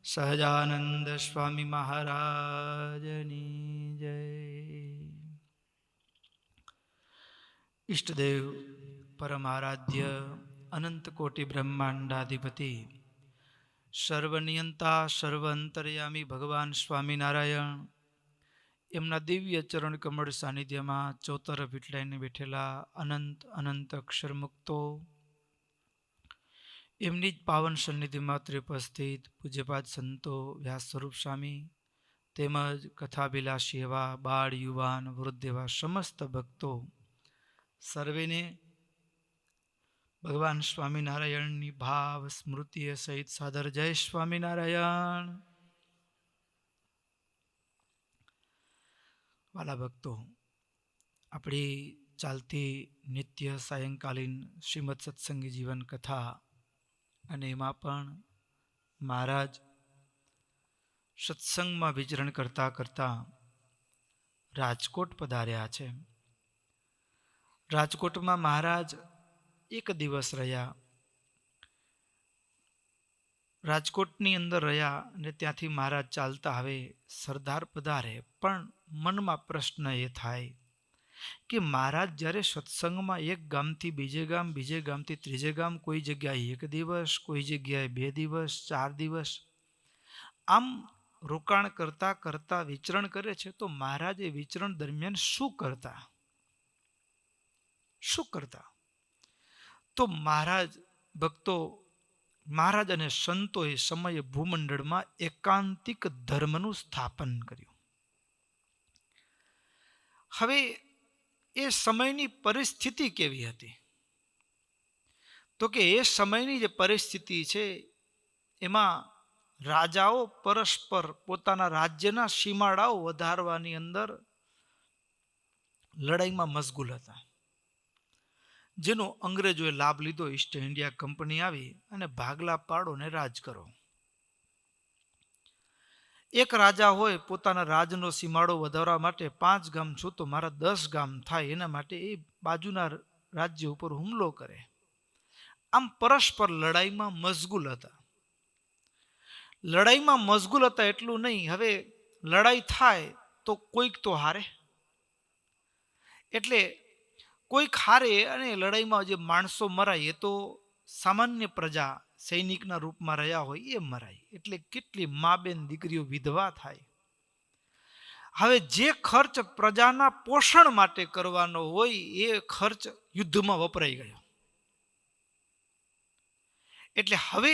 સહજાનંદ સ્વામી મહારાજની જય. ઈષ્ટદેવ પરમારાધ્ય અનંત કોટિ બ્રહ્માંડાધિપતિ સર્વનિયંતા સર્વ અંતર્યામી ભગવાન સ્વામિનારાયણ એમના દિવ્ય ચરણ કમળ સાનિધ્યમાં ચોતર વિટલાઈને બેઠેલા અનંત અનંત અક્ષર મુક્તો, એમની જ પાવન સન્નિધિમાં ઉપસ્થિત પૂજ્યપાદ સંતો વ્યાસ સ્વરૂપ સ્વામી તેમજ કથાભિલાષી એવા બાળ યુવાન વૃદ્ધ એવા સમસ્ત ભક્તો સર્વેને ભગવાન સ્વામિનારાયણની ભાવ સ્મૃતિ સહિત સાદર જય સ્વામિનારાયણ. વાલા ભક્તો, આપણી ચાલતી નિત્ય સાયંકાલીન શ્રીમદ સત્સંગી જીવન કથા અને એમાં પણ મહારાજ સત્સંગમાં વિચરણ કરતા કરતા રાજકોટ પધાર્યા છે. રાજકોટમાં મહારાજ એક દિવસ રહ્યા. રાજકોટની અંદર રહ્યા અને ત્યાંથી મહારાજ ચાલતા હવે સરદાર પધારે. પણ મનમાં પ્રશ્ન એ થાય કે મહારાજ જ્યારે સત્સંગમાં એક ગામથી બીજે ગામ, બીજે ગામથી ત્રીજે ગામ, કોઈ જગ્યાએ એક દિવસ, કોઈ જગ્યાએ 2 દિવસ, 4 દિવસ આમ રોકાણ કરતા કરતા વિચરણ કરે છે, તો મહારાજ એ વિચરણ દરમિયાન શું કરતા? તો મહારાજ અને સંતોએ સમયે ભૂમંડળમાં એકાંતિક ધર્મનું સ્થાપન કર્યું. હવે એ સમયની પરિસ્થિતિ કેવી હતી? તો કે એ સમયની જે પરિસ્થિતિ છે એમાં રાજાઓ પરસ્પર પોતાના રાજ્યના સીમાડાઓ વધારવાની અંદર લડાઈમાં મશગુલ હતા, જેનો અંગ્રેજોએ લાભ લીધો. ઈસ્ટ ઇન્ડિયા કંપની આવી અને ભાગલા પાડો ને રાજ કરો. એક રાજા હોય, પોતાના રાજનો સીમાડો વધારવા માટે 5 ગામ છું તો મારા 10 ગામ થાય, એના માટે એ બાજુના રાજ્ય ઉપર હુમલો કરે. આમ પરસ્પર લડાઈમાં મશગુલ હતા. એટલું નહીં, હવે લડાઈ થાય તો કોઈક તો હારે. એટલે કોઈક હારે અને લડાઈમાં જે માણસો મરાય એ તો સામાન્ય પ્રજા સૈનિકના રૂપમાં રહ્યા હોય એ મરાય. એટલે કેટલી મા બેન દીકરીઓ વિધવા થાય. હવે જે ખર્ચ પ્રજાના પોષણ માટે કરવાનો હોય એ ખર્ચ યુદ્ધમાં વપરાઈ ગયો. એટલે હવે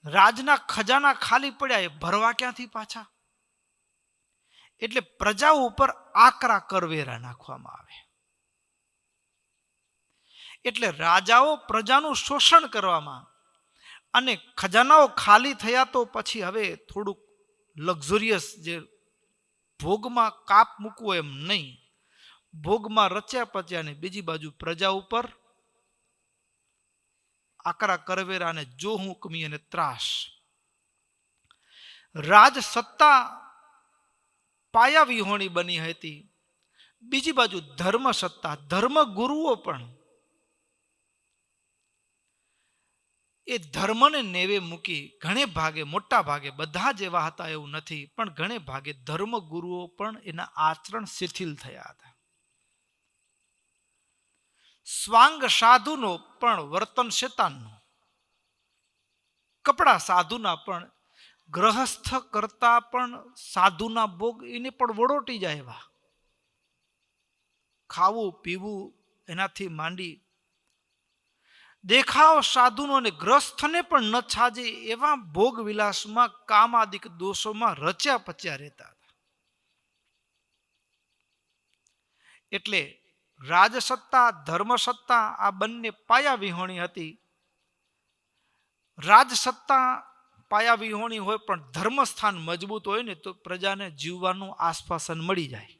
રાજના ખજાના ખાલી પડ્યા, એ ભરવા ક્યાંથી પાછા? એટલે પ્રજા ઉપર આકરા કરવેરા નાખવામાં આવે. એટલે રાજાઓ પ્રજાનું શોષણ કરવામાં અને ખજાનાઓ ખાલી થયા તો પછી હવે થોડુંક લક્ઝરિયસ, જે ભોગમાં કાપ મૂકવો એમ નહીં, ભોગમાં રચ્યા પચ્યા ને બીજી બાજુ પ્રજા ઉપર આકરા કરવેરા અને જો હુકમી અને ત્રાસ. રાજ સત્તા પાયા વિહોણી બની હતી. બીજી બાજુ ધર્મ સત્તા, ધર્મ ગુરુઓ પણ એ ધર્મને નેવે મૂકી ઘણે ભાગે, મોટા ભાગે, બધા જ એવા હતા એવું નથી, પણ ઘણે ભાગે ધર્મ ગુરુઓ પણ એના આચરણ શિથિલ થયા હતા. સ્વાંગ સાધુનો પણ વર્તન શેતાનનું, કપડા સાધુના પણ, ગ્રહસ્થ કરતા પણ સાધુના ભોગ એને પણ વડોટી જાય એવા. ખાવું પીવું એનાથી માંડી દેખાવ સાધુનો અને ગ્રસ્થને પણ ન છાજે એવા ભોગ વિલાસમાં, કામાદિક દોષોમાં રચ્યા પચ્યા રહેતા હતા. એટલે રાજસત્તા, ધર્મસત્તા આ બંને પાયા વિહોણી હતી. રાજસત્તા પાયા વિહોણી હોય પણ ધર્મસ્થાન મજબૂત હોય ને તો પ્રજાને જીવવાનું આશ્વાસન મળી જાય.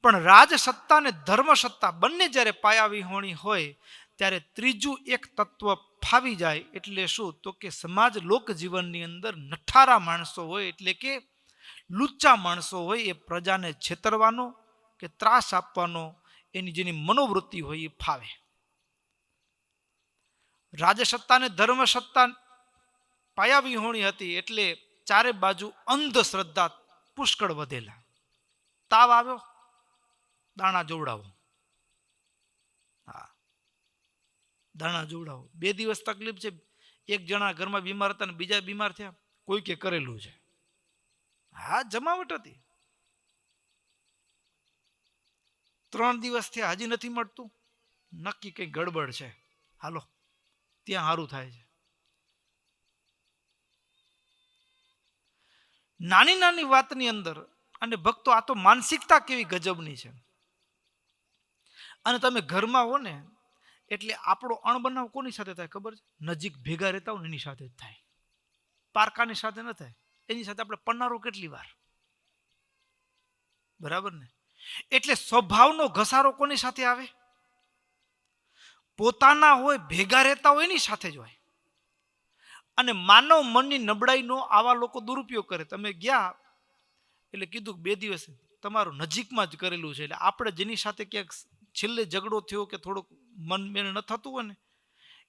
પણ રાજસત્તા અને ધર્મસત્તા બંને જ્યારે પાયા વિહોણી હોય ત્યારે ત્રીજું એક તત્વ ફાવી જાય. એટલે શું? તો કે સમાજ લોક જીવનની અંદર નઠારા માણસો હોય, એટલે કે લુચ્ચા માણસો હોય, એ પ્રજાને છેતરવાનો કે ત્રાસ આપવાનો એની જેની મનોવૃત્તિ હોય એ ફાવે. રાજસત્તા અને ધર્મસત્તા પાયા વિહોણી હતી, એટલે ચારે બાજુ અંધશ્રદ્ધા પુષ્કળ વધેલા. તાવ આવ્યો, દાણા જોવડાવો. હા, દાણા જોવડાવો. 2 દિવસ તકલીફ છે, એક જણા ઘરમાં બીમાર હતા ને બીજા બીમાર થયા, કોઈ કે કરેલું છે. હા, જમાવટ હતી. 3 દિવસ થયા હજી નથી મળતું, નક્કી કઈ ગડબડ છે, હાલો ત્યાં સારું થાય છે. નાની નાની વાતની અંદર, અને ભક્તો આ તો માનસિકતા કેવી ગજબની છે. અને તમે ઘરમાં હો ને એટલે આપણો અણબનાવ કોની સાથે થાય ખબર છે? નજીક ભેગા રહેતા હોય ને એની સાથે જ થાય, પારકાની સાથે ન થાય. એની સાથે આપણે પન્નારો કેટલી વાર, બરાબર ને? એટલે સ્વભાવનો ઘસારો કોની સાથે આવે? પોતાના હોય, ભેગા રહેતા હોય એની સાથે જ હોય. અને માનવ મનની નબળાઈનો આવા લોકો દુરુપયોગ કરે. તમે ગયા એટલે કીધું 2 દિવસ તમારું નજીકમાં જ કરેલું છે, એટલે આપણે જેની સાથે ક્યાંક છેલ્લે ઝઘડો થયો કે થોડુંક મન મેળ ન થતું હોય ને,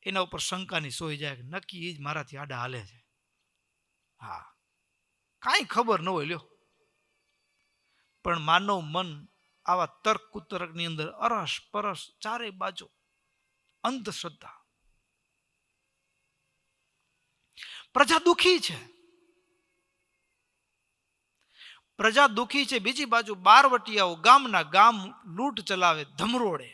એના ઉપર શંકાની સોય જાય, નક્કી એ જ મારાથી આડા હાલે છે. હા, કાંઈ ખબર ન હોય લ્યો, પણ માનવ મન આવા તર્ક કુતર્કની અંદર અરસ પરસ ચારે બાજુ અંધશ્રદ્ધા. પ્રજા દુખી છે, પ્રજા દુખી છે. બીજી બાજુ બારવટિયાઓ ગામના ગામ લૂંટ ચલાવે, ધમરોડે.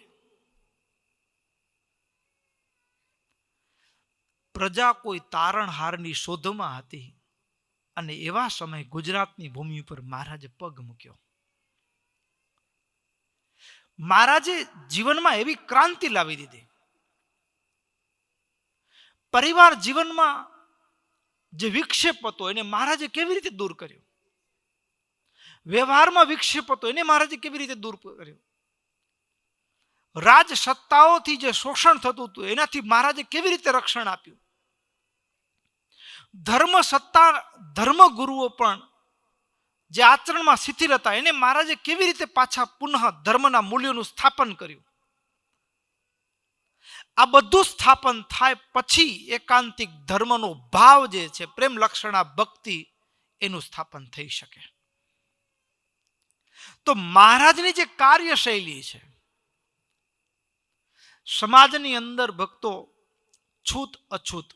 પ્રજા કોઈ તારણહારની શોધમાં હતી, અને એવા સમયે ગુજરાતની ભૂમિ ઉપર મહારાજે પગ મૂક્યો. મહારાજે જીવનમાં એવી ક્રાંતિ લાવી દીધી. પરિવાર જીવનમાં જે વિક્ષેપ હતો એને મહારાજે કેવી રીતે દૂર કર્યો? વ્યવહારમાં વિક્ષેપ હતો એને મહારાજે કેવી રીતે દૂર કર્યો? રાજ સત્તાઓથી જે શોષણ થતું હતું એનાથી મહારાજે કેવી રીતે રક્ષણ આપ્યું? ધર્મ સત્તા, ધર્મ ગુરુઓ પણ જે આચરણમાં શિથિલ હતા એને મહારાજે કેવી રીતે પાછા પુનઃ ધર્મના મૂલ્યોનું સ્થાપન કર્યું? આ બધું સ્થાપન થાય પછી એકાંતિક ધર્મનો ભાવ જે છે, પ્રેમ લક્ષણા ભક્તિ, એનું સ્થાપન થઈ શકે. તો મહારાજની જે કાર્યશૈલી છે, સમાજની અંદર ભક્તો છૂત અછૂત.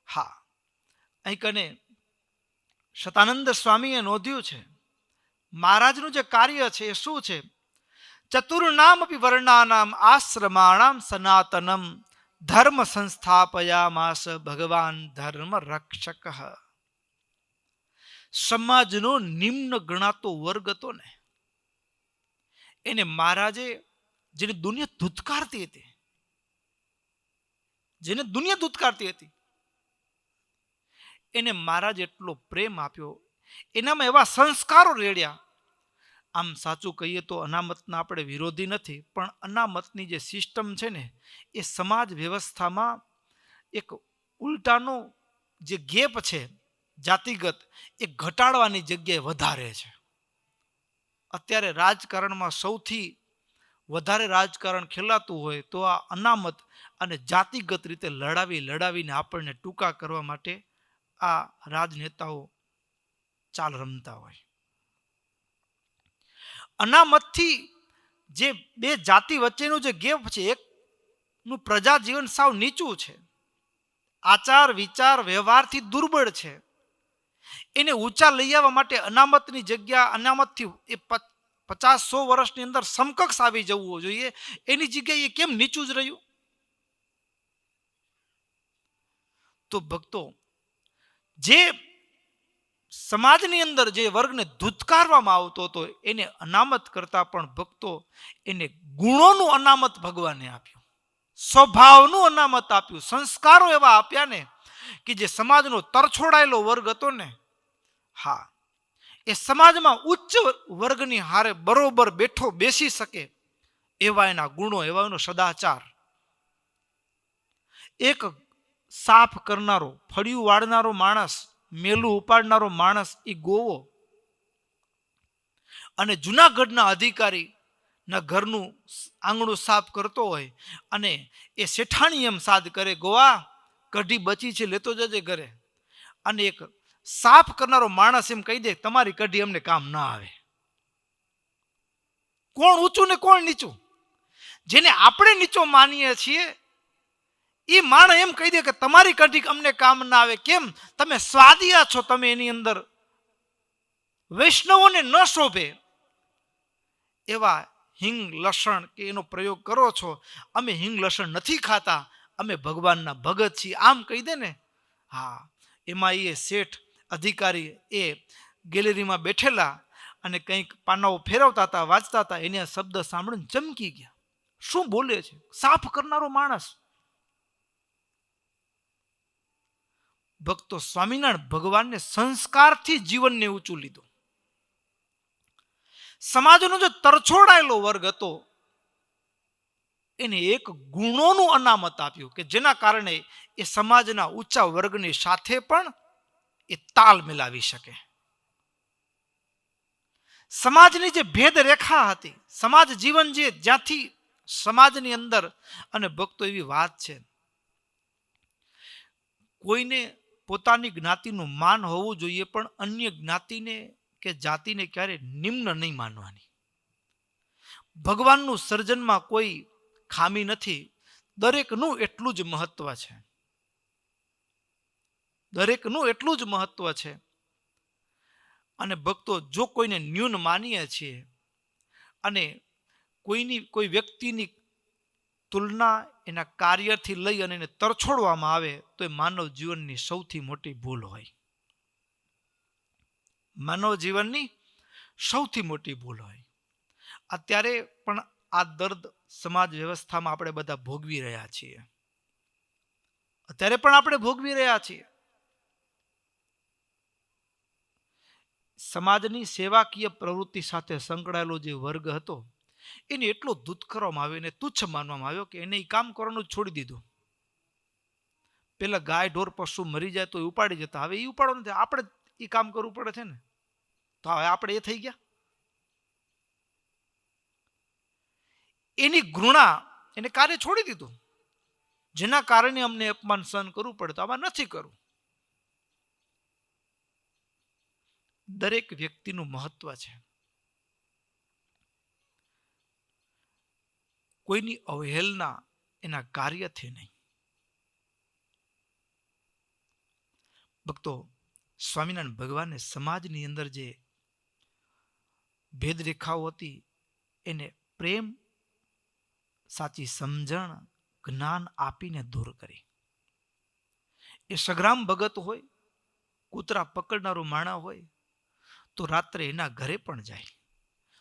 હા, અહીં કને શતાનંદ સ્વામીએ નોંધ્યું છે, મહારાજનું જે કાર્ય છે એ શું છે? ચતુર્નામ અપી વર્ણાનામ આશ્રમાણામ સનાતનમ ધર્મ સંસ્થાપયામાસ ભગવાન ધર્મ રક્ષક. સમાજનો નિમ્ન ગણાતો વર્ગ હતો ને, એને મહારાજે, જેને દુનિયા ધૂતકારતી હતી, જેને દુનિયા ધૂતકારતી હતી, એને મહારાજ એટલો પ્રેમ આપ્યો, એનામાં એવા સંસ્કારો રેડ્યા. આમ સાચું કહીએ તો અનામતના આપણે વિરોધી નથી, પણ અનામતની જે સિસ્ટમ છે ને એ સમાજ વ્યવસ્થામાં એક ઉલટાનો જે ગેપ છે જાતિગત, એ ઘટાડવાની જગ્યાએ વધારે છે. અત્યારે રાજકારણમાં સૌથી વધારે રાજકારણ ખેલાતું હોય તો આ અનામત અને જાતિગત રીતે લડાવીને આપણને ટૂંકા કરવા માટે આ રાજનેતાઓ ચાલ રમતા હોય. અનામતથી જે બે જાતિ વચ્ચેનું જે ગેપ છે, એકનું પ્રજા જીવન સાવ નીચું છે, આચાર વિચાર વ્યવહારથી દુર્બળ છે, એને ઊંચા લઈ આવવા માટે અનામતની જગ્યા, અનામતથી એ 50-100 વર્ષની અંદર સમકક્ષ આવી જવું જોઈએ, એની જગ્યાએ કેમ નીચું જ રહ્યું? તો ભક્તો, જે સમાજની અંદર જે વર્ગને ધૂતકારવામાં આવતો હતો એને અનામત કરતા પણ ભક્તો એને ગુણોનું અનામત ભગવાને આપ્યું, સ્વભાવનું અનામત આપ્યું, સંસ્કારો એવા આપ્યા ને કે જે સમાજનો તરછોડાયેલો વર્ગ હતો ને, હા, એ સમાજમાં ઉચ્ચ વર્ગની હારે બરોબર બેસી શકે એવા એના ગુણો, એવા એનો સદાચાર. એક સાફ કરનારો, ફળિયું વાળનારો માણસ, મેલું ઉપાડનારો માણસ એ ગોવો, અને જુનાગઢના અધિકારી ના ઘરનું આંગણું સાફ કરતો હોય અને એ શેઠાણી એમ સાદ કરે, ગોવા કઢી બચી છે લેતો જજે ઘરે. અને એક સાફ કરનારો માણસ એમ કહી દે, તમારી કઢી અમને કામ ના આવે. કોણ ઊંચું ને કોણ નીચું? જેને આપણે નીચો માનીએ છીએ એ માણસ એમ કહી દે કે તમારી કઢી અમને કામ ના આવે. કેમ? તમે સ્વાદિયા છો, તમે એની અંદર વૈષ્ણવોને ન શોભે એવા હિંગ લસણ કે એનો પ્રયોગ કરો છો. અમે હિંગ લસણ નથી ખાતા, અમે ભગવાનના ભગત છીએ, આમ કહી દે ને. હા, એમાં એ શેઠ અધિકારી એ ગેલેરીમાં બેઠેલા અને કંઈક પાનાઓ ફેરવતા હતા, વાંચતા હતા, એને આ શબ્દ સાંભળીને ચમકી ગયા. શું બોલે છે? સાફ કરનારો માણસ. ભક્તો, સ્વામિનારાયણ ભગવાનને સંસ્કારથી જીવનને ઊંચું લીધું. સમાજનો જો તરછોડાયેલો વર્ગ હતો એને એક ગુણોનું અનામત આપ્યું કે જેના કારણે એ સમાજના ઊંચા વર્ગની સાથે પણ એ તાલ મિલાવી શકે. સમાજની જે ભેદ રેખા હતી, સમાજ જીવન જે જ્યાંથી સમાજની અંદર, અને ભક્તો એવી વાત છે, કોઈને પોતાની જ્ઞાતિનું માન હોવું જોઈએ પણ અન્ય જ્ઞાતિને કે જાતિને ક્યારે નિમ્ન નહીં માનવાની. ભગવાનનું સર્જનમાં કોઈ ખામી નથી, દરેકનું એટલું જ મહત્વ છે. દરેકનું એટલું જ મહત્વ છે. અને ભક્તો, જો કોઈને ન્યૂન માનીએ છીએ અને કોઈ વ્યક્તિની તુલના એના કાર્યથી લઈ અને એને તરછોડવામાં આવે તો એ માનવ જીવનની સૌથી મોટી ભૂલ હોય. માનવ જીવનની સૌથી મોટી ભૂલ હોય. અત્યારે પણ આ દર્દ સમાજ વ્યવસ્થામાં આપણે બધા ભોગવી રહ્યા છીએ. અત્યારે પણ આપણે ભોગવી રહ્યા છીએ. સમાજની સેવાકીય પ્રવૃત્તિ સાથે સંકળાયેલો જે વર્ગ હતો એને એટલો દૂત કરવામાં આવ્યો, એને તુચ્છ માનવામાં આવ્યો કે એને એ કામ કરવાનું જ છોડી દીધું. પેલા ગાય ઢોર પશુ મરી જાય તો એ ઉપાડી જતા, હવે એ ઉપાડો નથી, આપણે એ કામ કરવું પડે છે ને. તો હવે આપણે એ થઈ ગયા. એની ઘૃણા એને કાર્ય છોડી દીધું, જેના કારણે અમને અપમાન સહન કરવું પડે. તો આમાં નથી કરવું. દરેક વ્યક્તિનું મહત્વ છે. કોઈની અવહેલના એના કાર્યથી નહીં. ભક્તો, સ્વામિનારાયણ ભગવાને સમાજની અંદર જે ભેદરેખાઓ હતી એને પ્રેમ, સાચી સમજણ, જ્ઞાન આપીને દૂર કરી. એ સગ્રામ ભગત હોય, કૂતરા પકડનારો માણા હોય તો રાત્રે એના ઘરે પણ જાય.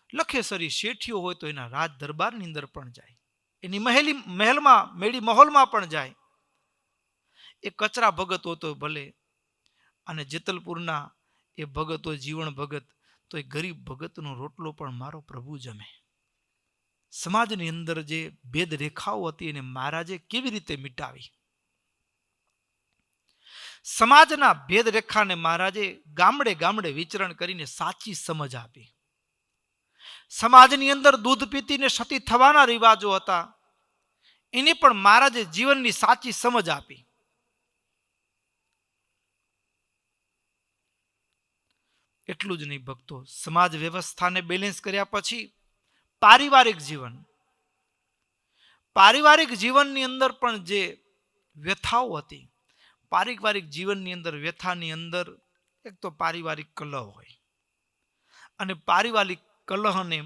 લખેસરી શેઠિયો હોય તો એના રાજ દરબારની અંદર પણ જાય. એની મહેલમાં મેળી મહોલમાં પણ જાય. એ કચરા ભગત હોતો ભલે, અને જેતલપુરના એ ભગત હોય જીવણ ભગત, તો એ ગરીબ ભગતનો રોટલો પણ મારો પ્રભુ જમે. સમાજની અંદર જે ભેદ રેખાઓ હતી એને મહારાજે કેવી રીતે મિટાવી? સમાજના ભેદ રેખાને મહારાજે ગામડે ગામડે વિચરણ કરીને સાચી સમજ આપી. સમાજની અંદર દૂધ પીતીને સતી થવાના રિવાજો હતા, એને પણ મહારાજે જીવનની સાચી સમજ આપી. એટલું જ નહીં ભક્તો, સમાજ વ્યવસ્થાને બેલેન્સ કર્યા પછી પારિવારિક જીવનની અંદર પણ જે વ્યથાઓ હતી, પારિવારિક જીવનની અંદર વ્યથાની અંદર એક તો પારિવારિક કલહ હોય, અને પારિવારિક કલહને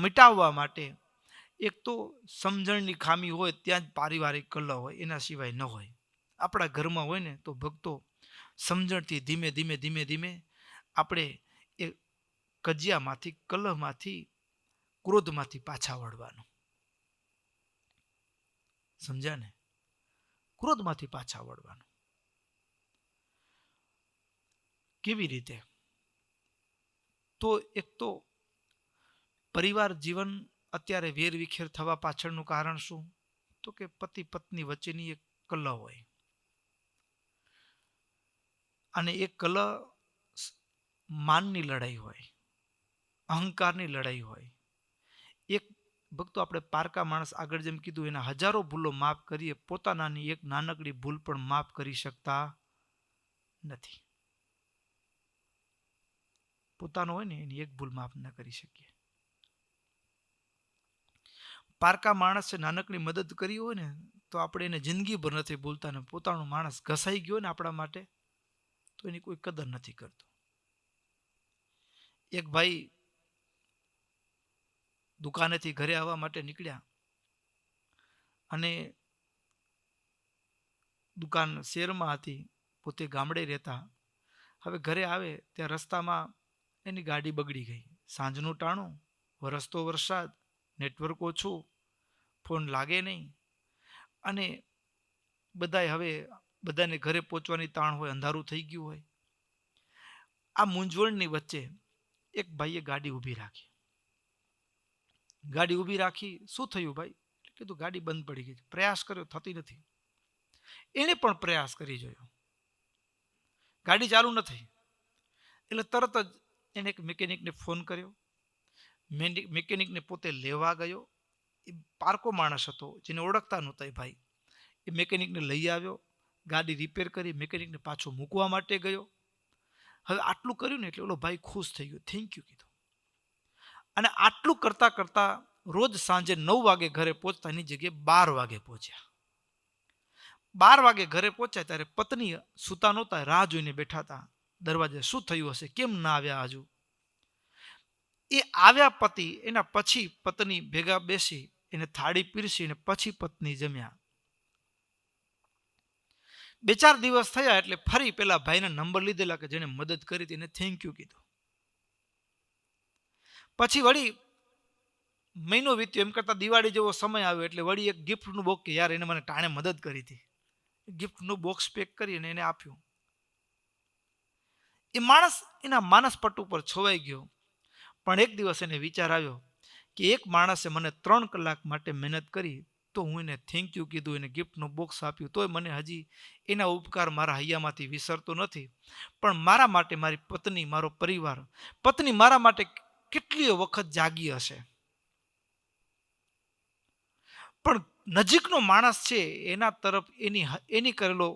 મિટાવવા માટે એક તો સમજણની ખામી હોય, ત્યાં જ પારિવારિક કલહ હોય, એના સિવાય ન હોય. આપણા ઘરમાં હોય ને તો ભક્તો, સમજણથી ધીમે ધીમે ધીમે ધીમે આપણે એ કજિયામાંથી, કલહમાંથી, ક્રોધમાંથી પાછા વળવાનું. સમજ્યા ને? ક્રોધમાંથી પાછા વળવાનું. કેવી રીતે? તો એક તો પરિવાર જીવન અત્યારે વેરવિખેર થવા પાછળનું કારણ શું? તો કે પતિ પત્ની વચ્ચેની એક કલહ હોય, અને એ કલહ માનની લડાઈ હોય, અહંકારની લડાઈ હોય. એક ભક્તો આપણે પારકા માણસ આગળ જેમ કીધું એના હજારો ભૂલો માફ કરીએ, પોતાનાની એક નાનકડી ભૂલ પણ માફ કરી શકતા નથી. પોતાનો હોય ને એની એક ભૂલ માફ ન કરી શકીએ. પારકા માણસે નાનકડી મદદ કરી હોય ને તો આપણે એને જિંદગીભર નથી ભૂલતા. ને પોતાનો માણસ ઘસાઈ ગયો ને આપણા માટે તો એની કોઈ કદર નથી કરતો. એક ભાઈ દુકાનેથી ઘરે આવવા માટે નીકળ્યા અને દુકાન શહેરમાં હતી, પોતે ગામડે રહેતા. હવે ઘરે આવે ત્યાં રસ્તામાં એની ગાડી બગડી ગઈ. સાંજનું ટાણું, વરસતો વરસાદ, નેટવર્ક ઓછું, ફોન લાગે નહીં અને બધાને ઘરે પહોંચવાની તાણ હોય, અંધારું થઈ ગયું હોય. આ મૂંઝવણની વચ્ચે એક ભાઈએ ગાડી ઊભી રાખી. શું થયું ભાઈ? કીધું ગાડી બંધ પડી ગઈ છે. પ્રયાસ કર્યો, થતી નથી. એને પણ પ્રયાસ કરી જોયો, ગાડી ચાલુ નથી. એટલે તરત જ એને એક મિકેનિકને ફોન કર્યો. મિકેનિકને પોતે લેવા ગયો. એ પારકો માણસ હતો, જેને ઓળખતા નહોતા એ ભાઈ. એ મિકેનિકને લઈ આવ્યો, ગાડી રિપેર કરી, મિકેનિકને પાછો મૂકવા માટે ગયો. હવે આટલું કર્યું ને એટલે ઓલો ભાઈ ખુશ થઈ ગયો, થેન્ક યુ કીધું. અને આટલું કરતા કરતા રોજ સાંજે 9 વાગે ઘરે પહોંચતા એની જગ્યાએ 12 વાગે પહોંચ્યા. 12 વાગે ઘરે પહોંચ્યા ત્યારે પત્ની સુતા નહોતા, રાહ જોઈને બેઠા હતા દરવાજે. શું થયું હશે, કેમ ના આવ્યા હજુ? એ આવ્યા પતિ, એના પછી પત્ની ભેગા બેસી એને થાળી પીરસી અને પછી પત્ની જમ્યા. 2-4 દિવસ થયા એટલે ફરી પેલા ભાઈના નંબર લીધેલા કે જેને મદદ કરી હતી એને થેન્ક યુ કીધું. પછી વળી મહિનો વીત્યો, એમ કરતા દિવાળી જેવો સમય આવ્યો એટલે વળી એક ગિફ્ટનું બોક્સ, કે યાર એને મને ટાણે મદદ કરી હતી. ગિફ્ટનું બોક્સ પેક કરીને એને આપ્યું. એ માણસ એના માનસપટ ઉપર છવાઈ ગયો. પણ એક દિવસ એને વિચાર આવ્યો કે એક માણસે મને 3 કલાક માટે મહેનત કરી તો હું એને થેન્ક યુ કીધું, એને ગિફ્ટનું બોક્સ આપ્યું, તોય મને હજી એના ઉપકાર મારા હૈયામાંથી વિસરતો નથી. પણ મારા માટે મારી પત્ની, મારો પરિવાર, પત્ની મારા માટે કેટલીય વખત જાગી હશે. પણ નજીકનો માણસ છે એના તરફ એની કરેલો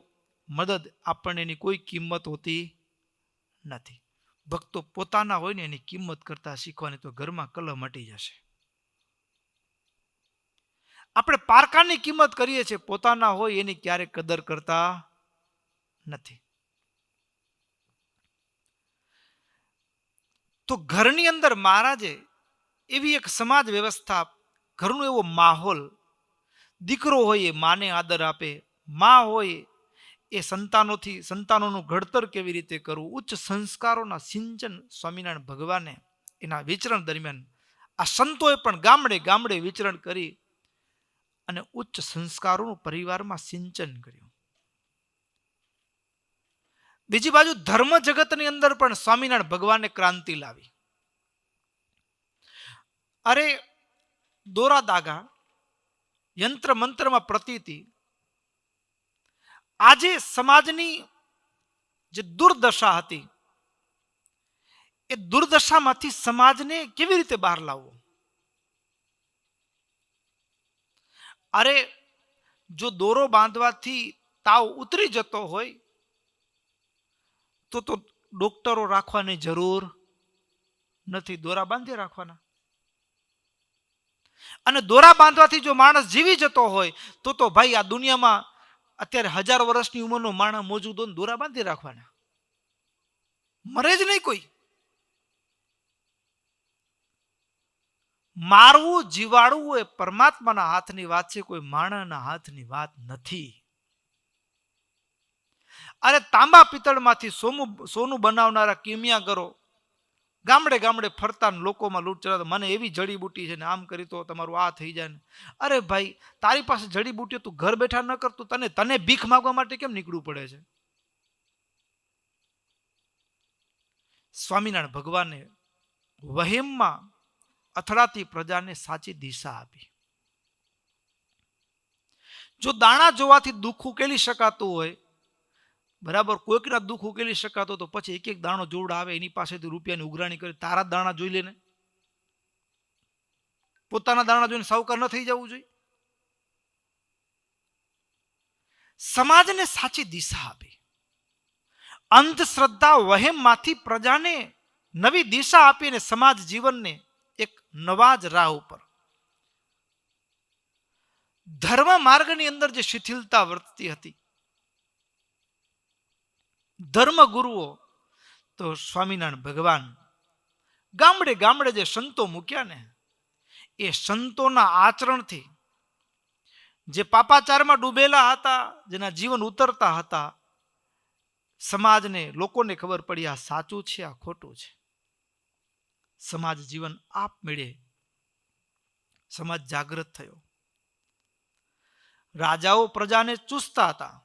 મદદ આપણને એની કોઈ કિંમત હોતી નથી. ભક્તો પોતાના હોય ને એની કિંમત કરતા શીખવાની, તો ઘરમાં કલહ મટી જશે. આપણે પારકાની કિંમત કરીએ છીએ, પોતાના હોય એની ક્યારેય કદર કરતા નથી. તો ઘરની અંદર મહારાજે એવી એક સમાજ વ્યવસ્થા, ઘરનો એવો માહોલ, દીકરો હોય એ માને આદર આપે, માં હોય એ સંતાનોનું ઘડતર કેવી રીતે કરવું, ઉચ્ચ સંસ્કારોના સિંચન સ્વામિનારાયણ ભગવાને એના વિચરણ દરમિયાન આ સંતોએ પણ ગામડે ગામડે વિચરણ કરી અને ઉચ્ચ સંસ્કારોનું પરિવારમાં સિંચન કર્યું. બીજી બાજુ ધર્મ જગતની અંદર પણ સ્વામિનારાયણ ભગવાને ક્રાંતિ લાવી. અરે દોરા દાગા, યંત્ર મંત્રમાં પ્રતીતિ, આજે સમાજની જે દુર્દશા હતી એ દુર્દશામાંથી સમાજને કેવી રીતે બહાર લાવવો? અરે જો દોરો બાંધવાથી તાવ ઉતરી જતો હોય તો ડોક્ટરો રાખવાની જરૂર નથી, દોરા બાંધી રાખવાના. અને દોરા બાંધવાથી જો માણસ જીવી જતો હોય તો ભાઈ આ દુનિયામાં અત્યારે 1000 વર્ષની ઉંમરનો માણસ મોજૂદ હોય, દોરા બાંધી રાખવાના, મરે જ નહીં કોઈ. મારવું જીવાડવું એ પરમાત્માના હાથની વાત છે, કોઈ માણસના હાથની વાત નથી. અરે તાંબા પિત્તળમાંથી સોનું બનાવનારા કિમિયાગરો ગામડે ગામડે ફરતા લોકોમાં લૂંટ ચલાવતા, મને એવી જડીબુટી છે ને આમ કરી તો તમારું આ થઈ જાય ને. અરે ભાઈ, તારી પાસે જડીબુટીઓ તું ઘર બેઠા ન કરતું, તને ભીખ માંગવા માટે કેમ નીકળવું પડે છે? સ્વામિનારાયણ ભગવાને વહેમમાં અથડાતી પ્રજાને સાચી દિશા આપી. જો દાણા જોવાથી દુઃખ ઉકેલી શકાતું હોય, બરાબર, કોઈકના દુઃખ ઉકેલી શકાતો તો પછી એક એક દાણો જોવડાવે, એની પાસેથી રૂપિયાની ઉઘરાણી કરે. તારા દાણા જોઈ લેને. પોતાના દાણા જોઈને સાવકાર ન થઈ જવું જોઈએ. સમાજને સાચી દિશા આપી, અંધશ્રદ્ધા વહેમમાંથી પ્રજાને નવી દિશા આપીને સમાજ જીવનને એક નવા જ રાહ ઉપર, ધર્મ માર્ગની અંદર જે શિથિલતા વર્તતી હતી, ધર્મ ગુરુઓ તો સ્વામિનારાયણ ભગવાન ગામડે ગામડે જે સંતો મૂક્યા ને, એ સંતોના આચરણથી જે પાપાચારમાં ડૂબેલા હતા, જેના જીવન ઉતરતા હતા, સમાજને, લોકોને ખબર પડી આ સાચું છે, આ ખોટું છે. સમાજ જીવન આપમેળે સમાજ જાગૃત થયો. રાજાઓ પ્રજાને ચૂસતા હતા,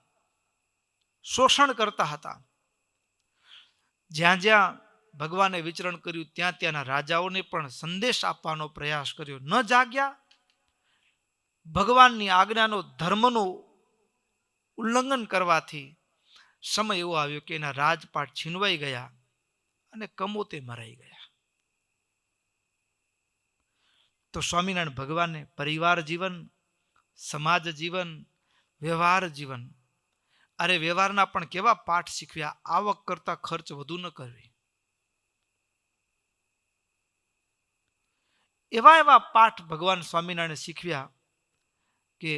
શોષણ કરતા હતા. જ્યાં જ્યાં ભગવાને વિચરણ કર્યું ત્યાં ત્યાંના રાજાઓને પણ સંદેશ આપવાનો પ્રયાસ કર્યો. ન જાગ્યા, ભગવાનની આજ્ઞાનો, ધર્મનું ઉલ્લંઘન કરવાથી સમય એવો આવ્યો કે એના રાજપાટ છીનવાઈ ગયા અને કમોતે મરાઈ ગયા. તો સ્વામિનારાયણ ભગવાને પરિવાર જીવન, સમાજ જીવન, વ્યવહાર જીવન, અરે વ્યવહારના પણ કેવા પાઠ શીખવ્યા. આવક કરતા ખર્ચ વધુ ન કરવી, એવા એવા પાઠ ભગવાન સ્વામિનારાયણે શીખવ્યા કે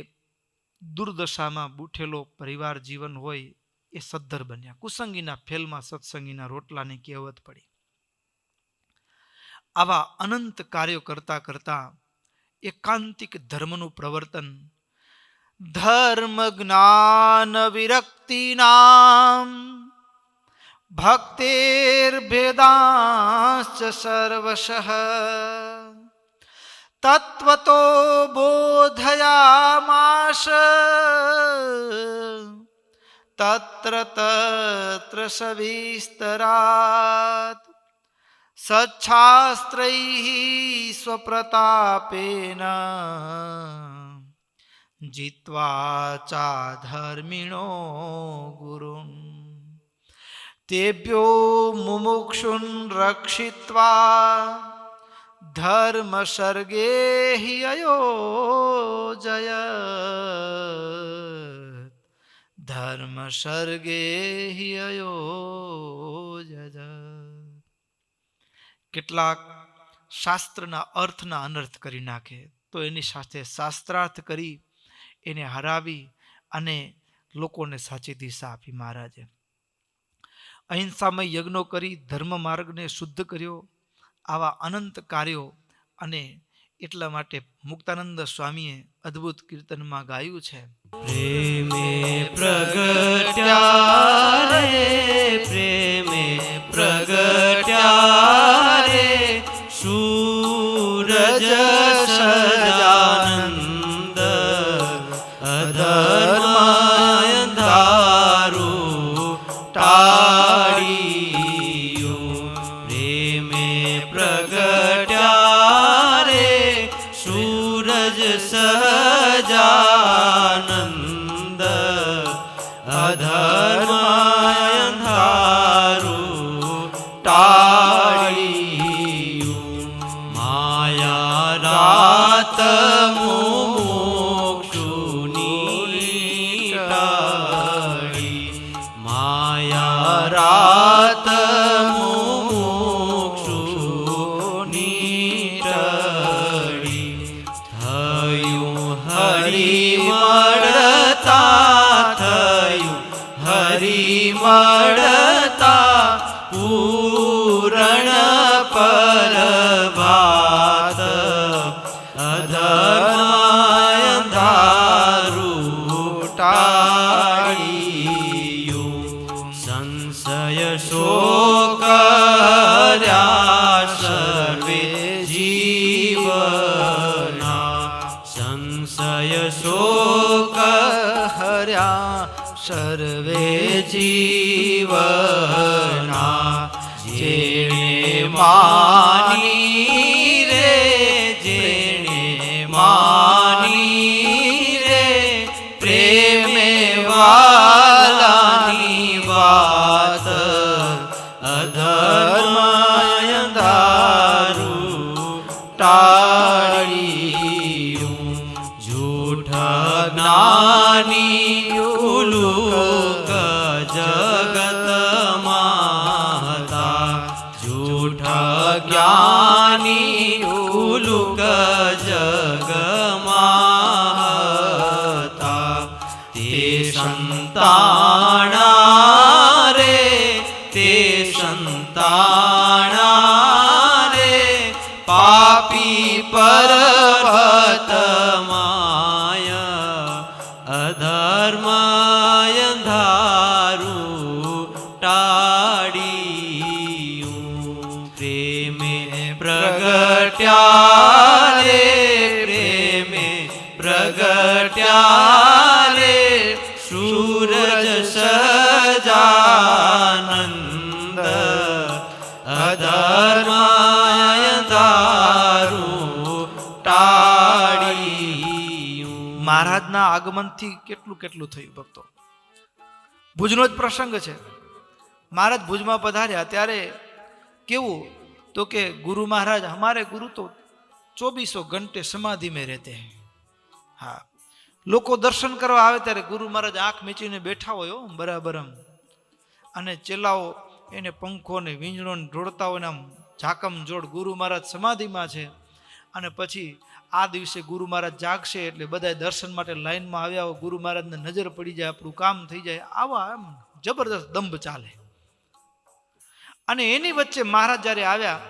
દુર્દશામાં બુઠેલો પરિવાર જીવન હોય એ સદ્ધર બન્યા. કુસંગીના ફેલમાં સત્સંગીના રોટલાની કહેવત પડી. આવા અનંત કાર્યો કરતા કરતા એકાંતિક ધર્મનું પ્રવર્તન, ધર્મ જ્ઞાન વિરક્તિ નામ ભક્તિર ભેદાંશ્ચ સર્વશઃ તત્વતો બોધયામાસ તત્ર તત્ર સવિસ્તરાત સચ્છાસ્ત્રૈઃ સ્વપ્રતાપેન જીત્વા ચાધર્મિણો ગુરુન તેભ્યો મુમુક્ષુન રક્ષિત્વા ધર્મ સર્ગે હિ અયોજયત ધર્મ સર્ગે હિ અયોજયત. કેટલાક શાસ્ત્રના અર્થના અનર્થ કરી નાખે તો એની સાથે શાસ્ત્રાર્થ કરી એને હરાવી અને લોકોને સાચી દિશા આપી મહારાજે. અહિંસામય યજ્ઞો કરી ધર્મ માર્ગને શુદ્ધ કર્યો. આવા અનંત કાર્યો, અને એટલા માટે મુક્તાનંદ સ્વામીએ અદ્ભુત કીર્તનમાં ગાયું છે, પ્રેમે પ્રગટ્યા રે, પ્રેમે પ્રગટ્યા રે, સૂરજ સજાનંદ અધર્મ અંધારું ટાળ્યું. પ્રેમે પ્રગટ્યા રે, સૂરજ સજાનંદ અધર્મ અંધારું ટાળ્યું. માયા રાત મુમુક્ષુની ટાળી, માયા રાત મુમુક્ષુની ટાળી. થયું હરિ મળતા, થયું હરિ મળતા પૂરણ પરભાત અધર્મ અંધારું ટાળ્યું. સંશય શોક હર્યા સર્વે જીવના, સંશય શોક હર્યા સર્વે જીવના. જેણે માની રે, જેણે માની રે, પ્રેમે વાલાની વાત અધર્મ અંધારું ટાળી. જ્ઞાની ઉલુક જગત માતા, જૂઠા જ્ઞાની ઉલુક જગ માતા, તે સંતાણા રે, તે સંતાણા રે, પાપી પર્વત માય, અધર્માય ધારું ટાળ્યું, પ્રેમે પ્રગટ્યા રે, પ્રેમે પ્રગટ્યા રે, સૂરજ સજાનંદ, અધર્માય ધારું ટાળ્યું. મહારાજના આગમનથી કેટલું કેટલું થયું ભક્તો. ભુજનો જ પ્રસંગ છે. મહારાજ ભુજમાં પધાર્યા ત્યારે કેવું તો કે ગુરુ મહારાજ, હમારે ગુરુ તો 24 ઘંटे સમાધિ में रहते हैं. હા, લોકો દર્શન કરવા આવે ત્યારે ગુરુ મહારાજ આંખ મીચીને બેઠા હોય બરાબર, અને ચેલાઓ એને પંખો ને વીંજણો ને ઢોળતા હોય ને આમ ઝાકમ જોડ ગુરુ મહારાજ સમાધિમાં છે. અને પછી આ દિવસે ગુરુ મહારાજ જાગશે એટલે બધા દર્શન માટે લાઈનમાં આવ્યા હોય, ગુરુ મહારાજને નજર પડી જાય, આપણું કામ થઈ જાય, આવા એમ જબરદસ્ત દંભ ચાલે. અને એની વચ્ચે મહારાજ જ્યારે આવ્યા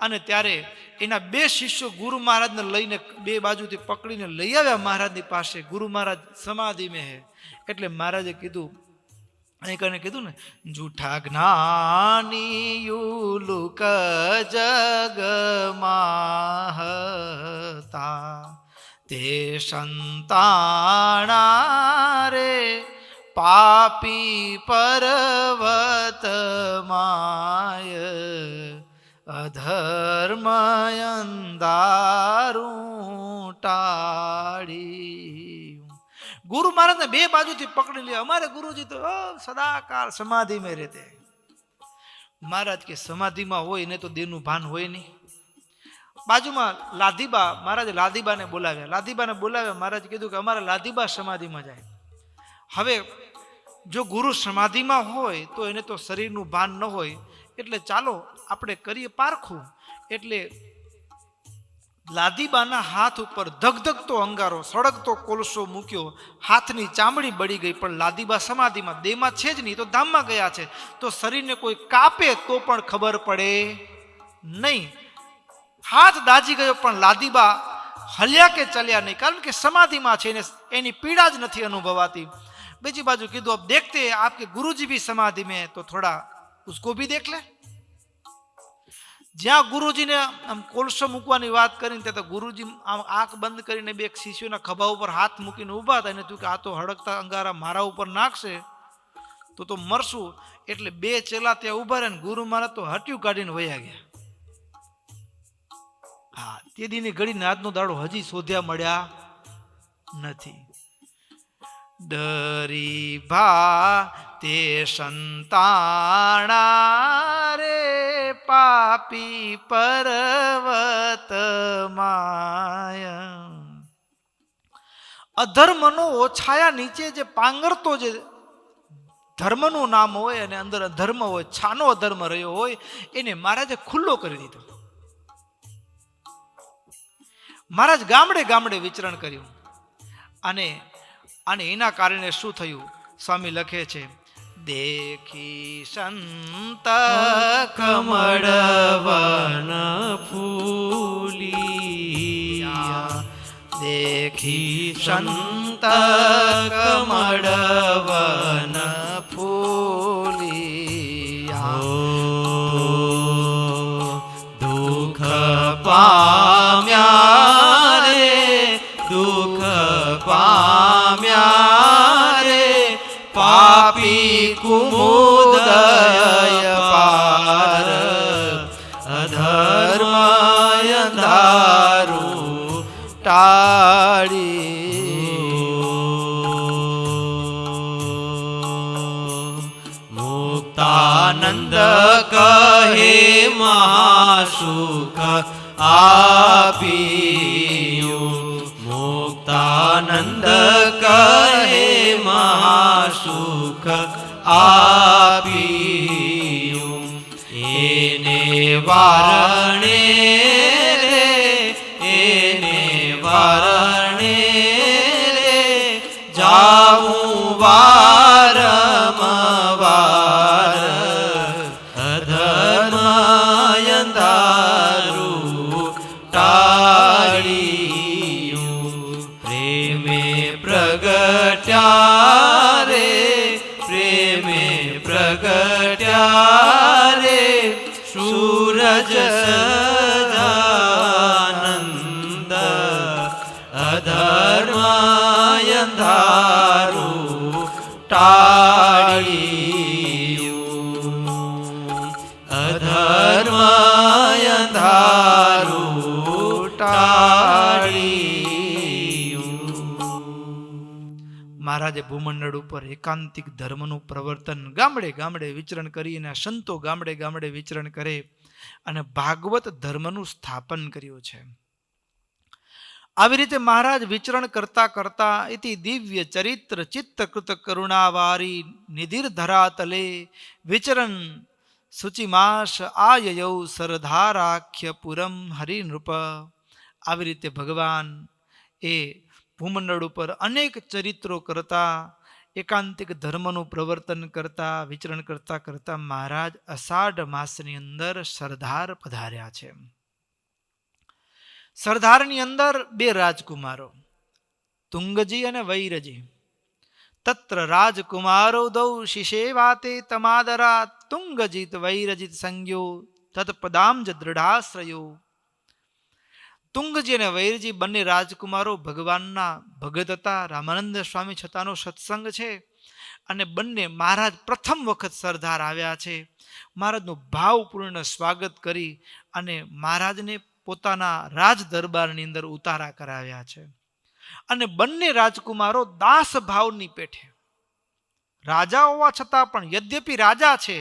અને ત્યારે એના 2 શિષ્યો ગુરુ મહારાજને લઈને 2 બાજુથી પકડીને લઈ આવ્યા મહારાજની પાસે. ગુરુ મહારાજ સમાધિ મેં હે એટલે મહારાજે કીધું, અહીં કીધું ને, જૂઠા જ્ઞાની યુલુક જગ માહતા, તે સંતાણા રે, પાપી પર્વત માય, અધર્મય અંધારું ટાળી. ગુરુ મહારાજને 2 બાજુથી પકડી લે. અમારે ગુરુજી તો સદાકાળ સમાધિ में रहते. મહારાજ કે સમાધિમાં હોય એને તો દેહનું ભાન હોય નહીં. બાજુમાં લાધીબા, મહારાજે લાધીબાને બોલાવ્યા. મહારાજ કીધું કે અમારે લાધીબા સમાધિમાં જાય. હવે જો ગુરુ સમાધિમાં હોય તો એને તો શરીરનું ભાન ન હોય, એટલે ચાલો આપણે કરીએ પારખું. એટલે લાદીબાના હાથ ઉપર ધગધગતો અંગારો, સળગતો કોલસો મૂક્યો. હાથની ચામડી બળી ગઈ, પણ લાદીબા સમાધિમાં, દેહમાં છે જ નહીં, તો ધામમાં ગયા છે. તો શરીરને કોઈ કાપે તો પણ ખબર પડે નહીં. હાથ દાજી ગયો પણ લાદીબા હલ્યા કે ચલ્યા નહીં, કારણ કે સમાધિમાં છે, એની પીડા જ નથી અનુભવાતી. બીજી બાજુ કીધું, अब देखते हैं आपके गुरुजी भी समाधि में, तो थोड़ा उसको भी देख ले. જ્યાં ગુરુજીને આમ કોલસો મૂકવાની વાત કરીને ત્યાં તો ગુરુજી આમ આંખ બંધ કરીને 2 શિષ્યોના ખભા ઉપર હાથ મૂકીને ઊભા હતા. એને તું કે આ તો હળગતા અંગારા મારા ઉપર નાખશે તો મરશું. એટલે 2 ચેલા ત્યાં ઊભા રહે ને ગુરુ મહારાજ તો હટ્યું કાઢીને વયા ગયા. હા, તે દીની ઘડીને આજનો દાડો હજી શોધ્યા મળ્યા નથી. ડરી ભા તે સંતાણા રે, પાપી પર્વત માય. અધર્મનો ઓછાયા નીચે જે પાંગરતો જે ધર્મનું નામ હોય અને અંદર અધર્મ હોય, છાનો અધર્મ રહ્યો હોય, એને મહારાજે ખુલ્લો કરી દીધો. મહારાજ ગામડે ગામડે વિચરણ કર્યું. અને એના કારણે શું થયું? સ્વામી લખે છે, દેખી સંત કમળ વન ફૂલિયા, દેખી સંત કમળ વન ફૂલિયા. દુઃખ પામ્યા રે, દુઃખ પામ્યા રે, પાપી કુમુદય પાર, અધર્મય દારૂ ટાળી. મુક્તાનંદ કહે મહાસુખ આપ્યું, મુક્તાનંદ કહે આપ્યું એને વારણે રે એને વારણે રે જાવું વારંવાર અધર્મ અંધારું ટાળ્યું પ્રેમે પ્રગટ્યા રે પ્રેમે પ્રગટ્યા રે સૂરજ સજાનંદ અધર્મ અંધારું ટાળ્યું અધર્મ અંધારું ટાળ્યું. મહારાજે ભૂમંડળ ઉપર એકાંતિક ધર્મનું પ્રવર્તન ગામડે ગામડે વિચરણ કરીને સંતો ગામડે ગામડે વિચરણ કરે અને ભાગવત ધર્મનું સ્થાપન કર્યું છે. આવી રીતે મહારાજ વિચરણ કરતા કરતા ઇતિ દિવ્ય ચરિત્ર ચિત્તકૃત કરુણાવારી નિધિર ધરાતલે વિચરણ શુચિમાસ આયયૌ સરધારાખ્ય પુરમ હરિનૃપ. આવી રીતે ભગવાન એ ભૂમંડળ ઉપર અનેક ચરિત્રો કરતા એકાંતિક ધર્મનું પ્રવર્તન કરતા વિચરણ કરતા કરતા મહારાજ અષાઢ માસની અંદર સરદાર પધાર્યા છે. સરદારની અંદર બે રાજકુમારો તુંગજી અને વૈરજી. તત્ર રાજકુમારો દૌ શિશેવાતે તમાદરા તુંગજીત વૈરજીત સંજ્ઞો તત્પદાંજ દૃઢાશ્રયો. તુંગજી અને વૈરજી બંને રાજકુમારો ભગવાનના ભગત હતા. રામાનંદ સ્વામી છતાંનો સત્સંગ છે અને બંને મહારાજ પ્રથમ વખત સરદાર આવ્યા છે. મહારાજનું ભાવપૂર્ણ સ્વાગત કરી અને મહારાજને પોતાના રાજ દરબારની અંદર ઉતારા કરાવ્યા છે. અને બંને રાજકુમારો દાસ ભાવની પેઠે રાજા હોવા છતાં પણ યદ્યપી રાજા છે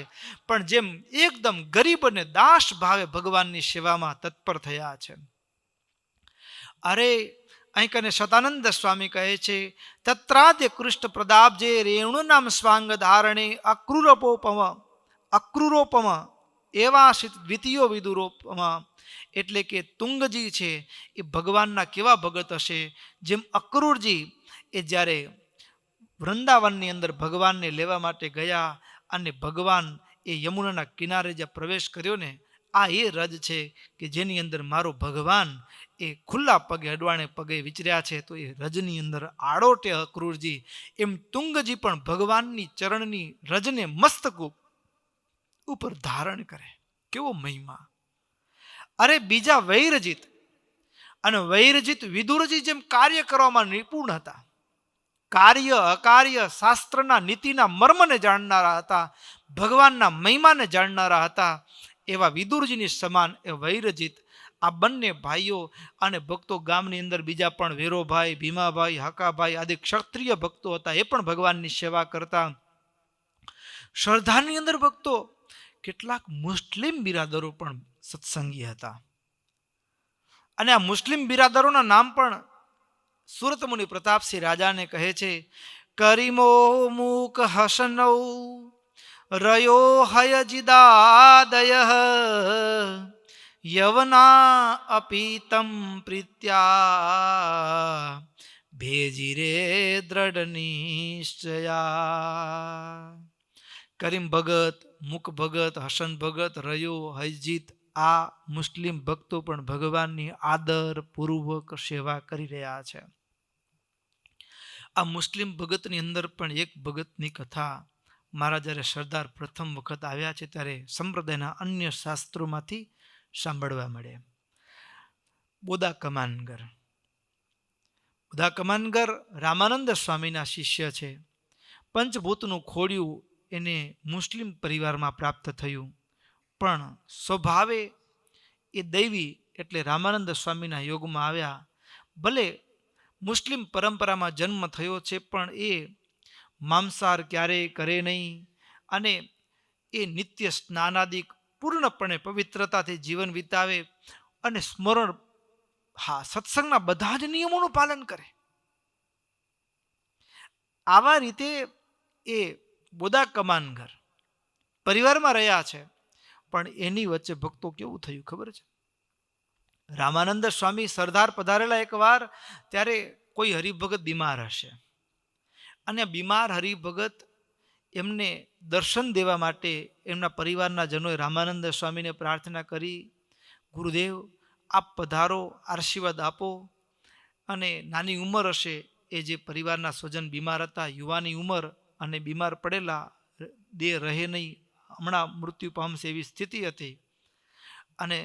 પણ જેમ એકદમ ગરીબ અને દાસ ભાવે ભગવાનની સેવામાં તત્પર થયા છે. અરે અહીં કને સતાનંદ સ્વામી કહે છે તત્રાદ્ય કૃષ્ણ પ્રદાબ્જે રેણુ નામ સ્વાંગ ધારણે અક્રૂરોપમ એવાશિત દ્વિતીયો વિદુરોપમ. એટલે કે તુંગજી છે એ ભગવાનના કેવા ભગત હશે જેમ અક્રૂરજી એ જ્યારે વૃંદાવનની અંદર ભગવાનને લેવા માટે ગયા અને ભગવાન એ યમુનાના કિનારે જ્યાં પ્રવેશ કર્યો ને આ એ રજ છે કે જેની અંદર મારો ભગવાન એ ખુલ્લા પગે અડવાણે પગે વિચર્યા છે. તો એ રજની અંદર આડોટે અક્રૂરજી એમ તુંગજી પણ ભગવાનની ચરણની રજને મસ્તક ઉપર ધારણ કરે. કેવો મહિમા! અરે બીજા વૈરજીત અને વૈરજીત વિદુરજી જેમ કાર્ય કરવામાં નિપુણ હતા. કાર્ય અકાર્ય શાસ્ત્રના નીતિના મર્મને જાણનારા હતા. ભગવાનના મહિમાને જાણનારા હતા. એવા વિદુરજીની સમાન એ વૈરજીત. આ બંને ભાઈઓ અને ભક્તો ગામની અંદર બીજા પણ વેરોભાઈ ભીમાભાઈ હકાભાઈ આદિ ક્ષત્રિય ભક્તો હતા. એ પણ ભગવાનની સેવા કરતા. શ્રદ્ધાની અંદર ભક્તો કેટલાક મુસ્લિમ બિરાદરો પણ સત્સંગી હતા. અને આ મુસ્લિમ બિરાદરોના નામ પણ સુરત મુનિ પ્રતાપસિંહ રાજાને કહે છે કરીમો મૂક હસનૌ રયો હયજિદાદય યવના અપીતમ પ્રીત્યા ભેજીરે દ્રઢ નિશ્ચયા. કરીમ ભગત, મુક ભગત, હસન ભગત, રયો, હયજીત આ મુસ્લિમ ભક્તો પણ ભગવાનની આદર પૂર્વક સેવા કરી રહ્યા છે. આ મુસ્લિમ ભગતની અંદર પણ એક ભગતની કથા મારા જ્યારે સરદાર પ્રથમ વખત આવ્યા છે ત્યારે સંપ્રદાયના અન્ય શાસ્ત્રોમાંથી સાંભળવા મળે. બોદા કમાનગર. બોદા કમાનગર રામાનંદ સ્વામીના શિષ્ય છે. પંચભૂતનું ખોડિયું એને મુસ્લિમ પરિવારમાં પ્રાપ્ત થયું પણ સ્વભાવે એ દૈવી એટલે રામાનંદ સ્વામીના યોગમાં આવ્યા. ભલે મુસ્લિમ પરંપરામાં જન્મ થયો છે પણ એ માંસાહાર ક્યારેય કરે નહીં અને એ નિત્ય સ્નાનાદિક પૂર્ણપણે પવિત્રતાથી જીવન વિતાવે અને સ્મરણ સત્સંગના બધા જ નિયમોનું પાલન કરે. આવા રીતે એ બોદા કમાનગર પરિવારમાં રહ્યા છે, પણ એની વચ્ચે ભક્તો કેવું થયું ખબર છે? રામાનંદ સ્વામી સરદાર પધારેલા એકવાર, ત્યારે કોઈ હરિભગત બીમાર હશે, અને બીમાર હરિભગત એમને દર્શન દેવા માટે એમના પરિવારના જનોએ રામાનંદ સ્વામીને પ્રાર્થના કરી, ગુરુદેવ આપ પધારો, આશીર્વાદ આપો. અને નાની ઉંમર હશે, એ જે પરિવારના સ્વજન બીમાર હતા, યુવાની ઉંમર, અને બીમાર પડેલા, દેહ રહે નહીં, હમણાં મૃત્યુ પામશે એવી સ્થિતિ હતી. અને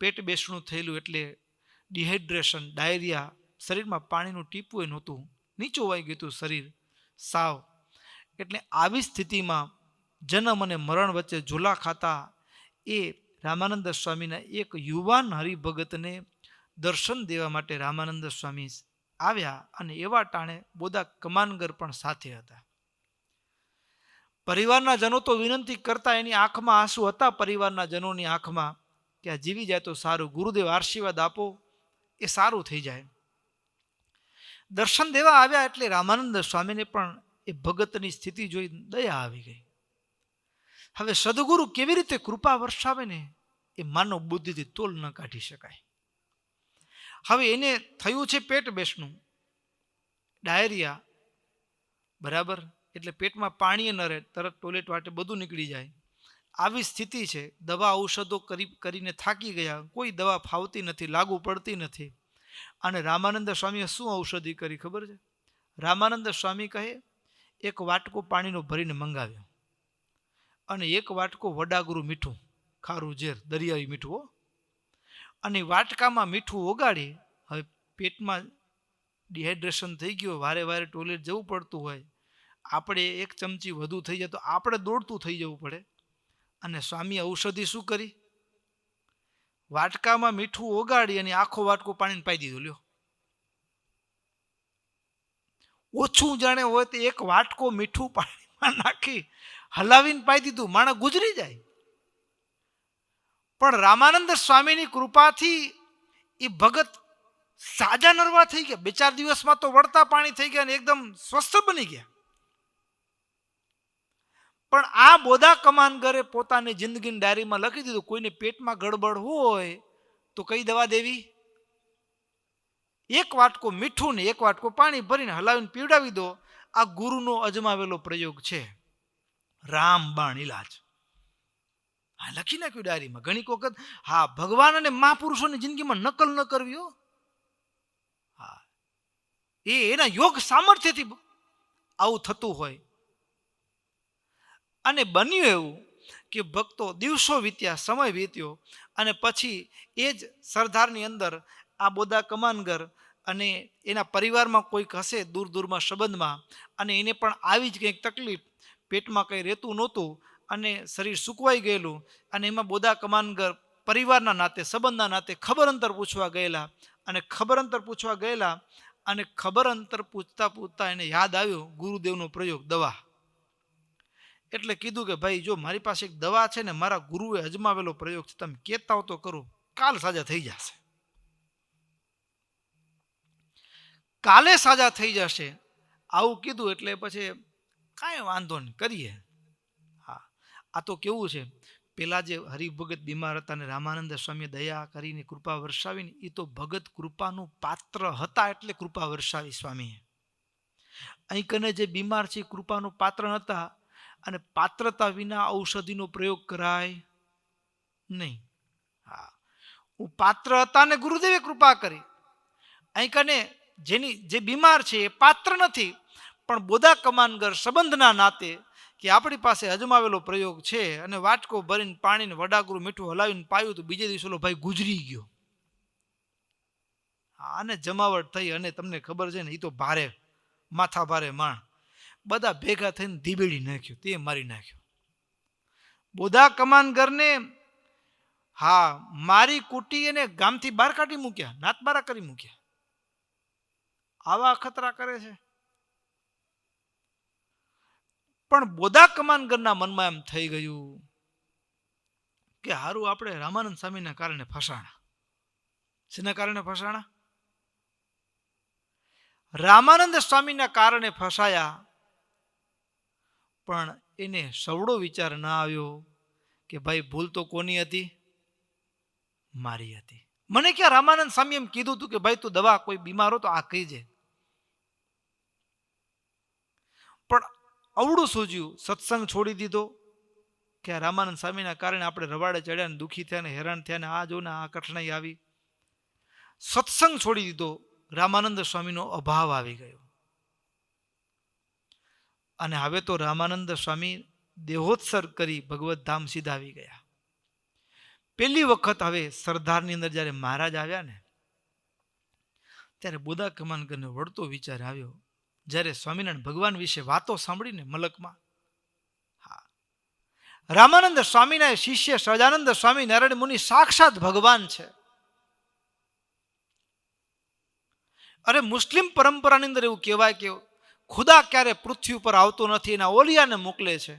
પેટ બેસણું થયેલું, એટલે ડિહાઇડ્રેશન, ડાયરિયા, શરીરમાં પાણીનું ટીપું નહોતું, નીચું વાઈ ગયું હતું શરીર સાવ. એટલે આવી સ્થિતિમાં જન્મ અને મરણ વચ્ચે ઝૂલા ખાતા એ રામાનંદ સ્વામીના એક યુવાન હરિભગતને દર્શન દેવા માટે રામાનંદ સ્વામી આવ્યા, અને એવા ટાણે બોદા કમાનગર પણ સાથે હતા. પરિવારના જનો તો વિનંતી કરતા, એની આંખમાં આંસુ હતા, પરિવારના જનોની આંખમાં, કે આ જીવી જાય તો સારું, ગુરુદેવ આશીર્વાદ આપો, એ સારું થઈ જાય. દર્શન દેવા આવ્યા એટલે રામાનંદ સ્વામીને પણ એ ભગતની સ્થિતિ જોઈ દયા આવી ગઈ. હવે સદગુરુ કેવી રીતે કૃપા વર્ષાવે ને, એ માનવ બુદ્ધિથી તોલ ન કાઢી શકાય. હવે એને થયું છે પેટ બેસણું, ડાયરિયા, બરાબર, એટલે પેટમાં પાણી ન રહે, તરત ટોયલેટ વાટે બધું નીકળી જાય, આવી સ્થિતિ છે. દવા ઔષધો કરીને થાકી ગયા, કોઈ દવા ફાવતી નથી, લાગુ પડતી નથી. અને રામાનંદ સ્વામીએ શું ઔષધિ કરી ખબર છે? રામાનંદ સ્વામી કહે, એક વાટકો પાણીનો ભરીને મંગાવ્યો, અને એક વાટકો વડાગુરુ મીઠું, ખારું ઝેર, દરિયાઈ મીઠું હો, અને વાટકામાં મીઠું ઓગાળી. હવે પેટમાં ડિહાઇડ્રેશન થઈ ગયું, વારે વારે ટોયલેટ જવું પડતું હોય, આપણે એક ચમચી વધુ થઈ જાય તો આપણે દોડતું થઈ જવું પડે. અને સ્વામી ઔષધિ શું કરી? વાટકામાં મીઠું ઓગાળી અને આખો વાટકો પાણીને પાઈ દીધો. લ્યો, ઓછું જાણે હોય તો એક વાટકો મીઠું પાણીમાં નાખી હલાવીને પાઈ દીધું, માણસ ગુજરી જાય. પણ રામાનંદ સ્વામીની કૃપાથી એ ભગત સાજા નરવા થઈ ગયા. 2-4 દિવસમાં તો વળતા પાણી થઈ ગયા અને એકદમ સ્વસ્થ બની ગયા. પણ આ બોદા કમાનગરે પોતાની જિંદગીની ડાયરીમાં લખી દીધું, કોઈને પેટમાં ગડબડ હોય તો કઈ દવા દેવી? એક વાટકો મીઠું ને એક વાટકો પાણી ભરીને હલાવીને પીવડાવી દો. આ ગુરુનો અજમાવેલો પ્રયોગ છે, રામબાણ ઇલાજ. હા, લખી નાખ્યું ડાયરીમાં ઘણી વખત. હા, ભગવાન અને મહાપુરુષોની જિંદગીમાં નકલ ન કરવી હો. હા, એ એના યોગ સામર્થ્યથી આવું થતું હોય. અને બન્યું એવું કે ભક્તો, દિવસો વીત્યા, સમય વીત્યો, અને પછી એ જ સરદારની અંદર આ બોદા કમાનગર અને એના પરિવારમાં કોઈક હશે દૂર દૂરમાં સંબંધમાં, અને એને પણ આવી જ કંઈક તકલીફ, પેટમાં કંઈ રહેતું નહોતું, અને શરીર સૂકવાઈ ગયેલું. અને એમાં બોદા કમાનગર પરિવારના નાતે, સંબંધના નાતે ખબર અંતર પૂછવા ગયેલા, અને ખબર અંતર પૂછવા ગયેલા, અને ખબર અંતર પૂછતા પૂછતા એને યાદ આવ્યો ગુરુદેવનો પ્રયોગ, દવા. એટલે કીધું કે ભાઈ, જો મારી પાસે એક દવા છે ને, મારા ગુરુએ અજમાવેલો પ્રયોગ છે, તમે કહેતા હો તો કરો, કાલ સાજા થઈ જશે. કાલે સાજા થઈ જશે આવું કીધું. એટલે પછી કાંઈ વાંધો નહીં, કરીએ. હા, આ તો કેવું છે, પેલા જે હરિભગત બીમાર હતા ને રામાનંદ સ્વામીએ દયા કરીને કૃપા વર્ષાવીને, એ તો ભગત કૃપાનું પાત્ર હતા, એટલે કૃપા વર્ષાવી સ્વામીએ. અહીં કને જે બીમાર છે કૃપાનું પાત્ર નહોતા, અને પાત્રતા વિના ઔષધિનો પ્રયોગ કરાય નહીં. હા, હું પાત્ર હતા ને ગુરુદેવે કૃપા કરી. અહીં કને જે બીમાર છે એ પાત્ર નથી, પણ બોદા કમાનગર સંબંધના નાતે કે આપણી પાસે અજમાવેલો પ્રયોગ છે, અને વાટકો ભરીને પાણીને વડાગુરુ મીઠું હલાવીને પાયું તો બીજે દિવસે ભાઈ ગુજરી ગયો. આને જમાવટ થઈ. અને તમને ખબર છે ને, એ તો ભારે માથા ભારે માણ, બધા ભેગા થઈને ધીબેડી નાખ્યું, તે મારી નાખ્યો બોદા કમાનગરને. હા, મારી કુટી એને ગામથી બહાર કાઢી મૂક્યા, નાતબારા કરી મૂક્યા. આવા ખતરા કરે છે. પણ બોદા કમાનગરના મનમાં એમ થઈ ગયું કે હારું, આપણે રામાનંદ સ્વામીના કારણે ફસાણા. શેના કારણે ફસાણા? રામાનંદ સ્વામીના કારણે ફસાયા. પણ એને સવડો વિચાર ના આવ્યો કે ભાઈ ભૂલ તો કોની હતી? મારી હતી. મને ક્યાં રામાનંદ સ્વામી એમ કીધું હતું કે ભાઈ તું દવા કોઈ બીમાર હો તો આ કહીજે. પણ અવળું સૂઝ્યું, સત્સંગ છોડી દીધો કે આ રામાનંદ સ્વામીના કારણે આપણે રવાડે ચડ્યા ને દુઃખી થયા ને હેરાન થયા ને આ જો ને આ કઠણાઈ આવી. સત્સંગ છોડી દીધો, રામાનંદ સ્વામીનો અભાવ આવી ગયો. અને હવે તો રામાનંદ સ્વામી દેહોત્સર્ગ કરી ભગવત ધામ સીધા આવી ગયા. પહેલી વખત હવે સરદારની અંદર જ્યારે મહારાજ આવ્યા ને ત્યારે બોધા કમાનકરને વળતો વિચાર આવ્યો. જ્યારે સ્વામિનારાયણ ભગવાન વિશે વાતો સાંભળીને મલકમાં, હા, રામાનંદ સ્વામીના શિષ્ય સહજાનંદ સ્વામી નારાયણ મુનિ સાક્ષાત ભગવાન છે. અરે મુસ્લિમ પરંપરાની અંદર એવું કહેવાય કે ખુદા ક્યારે પૃથ્વી ઉપર આવતો નથી, એના ઓલિયાને મોકલે છે.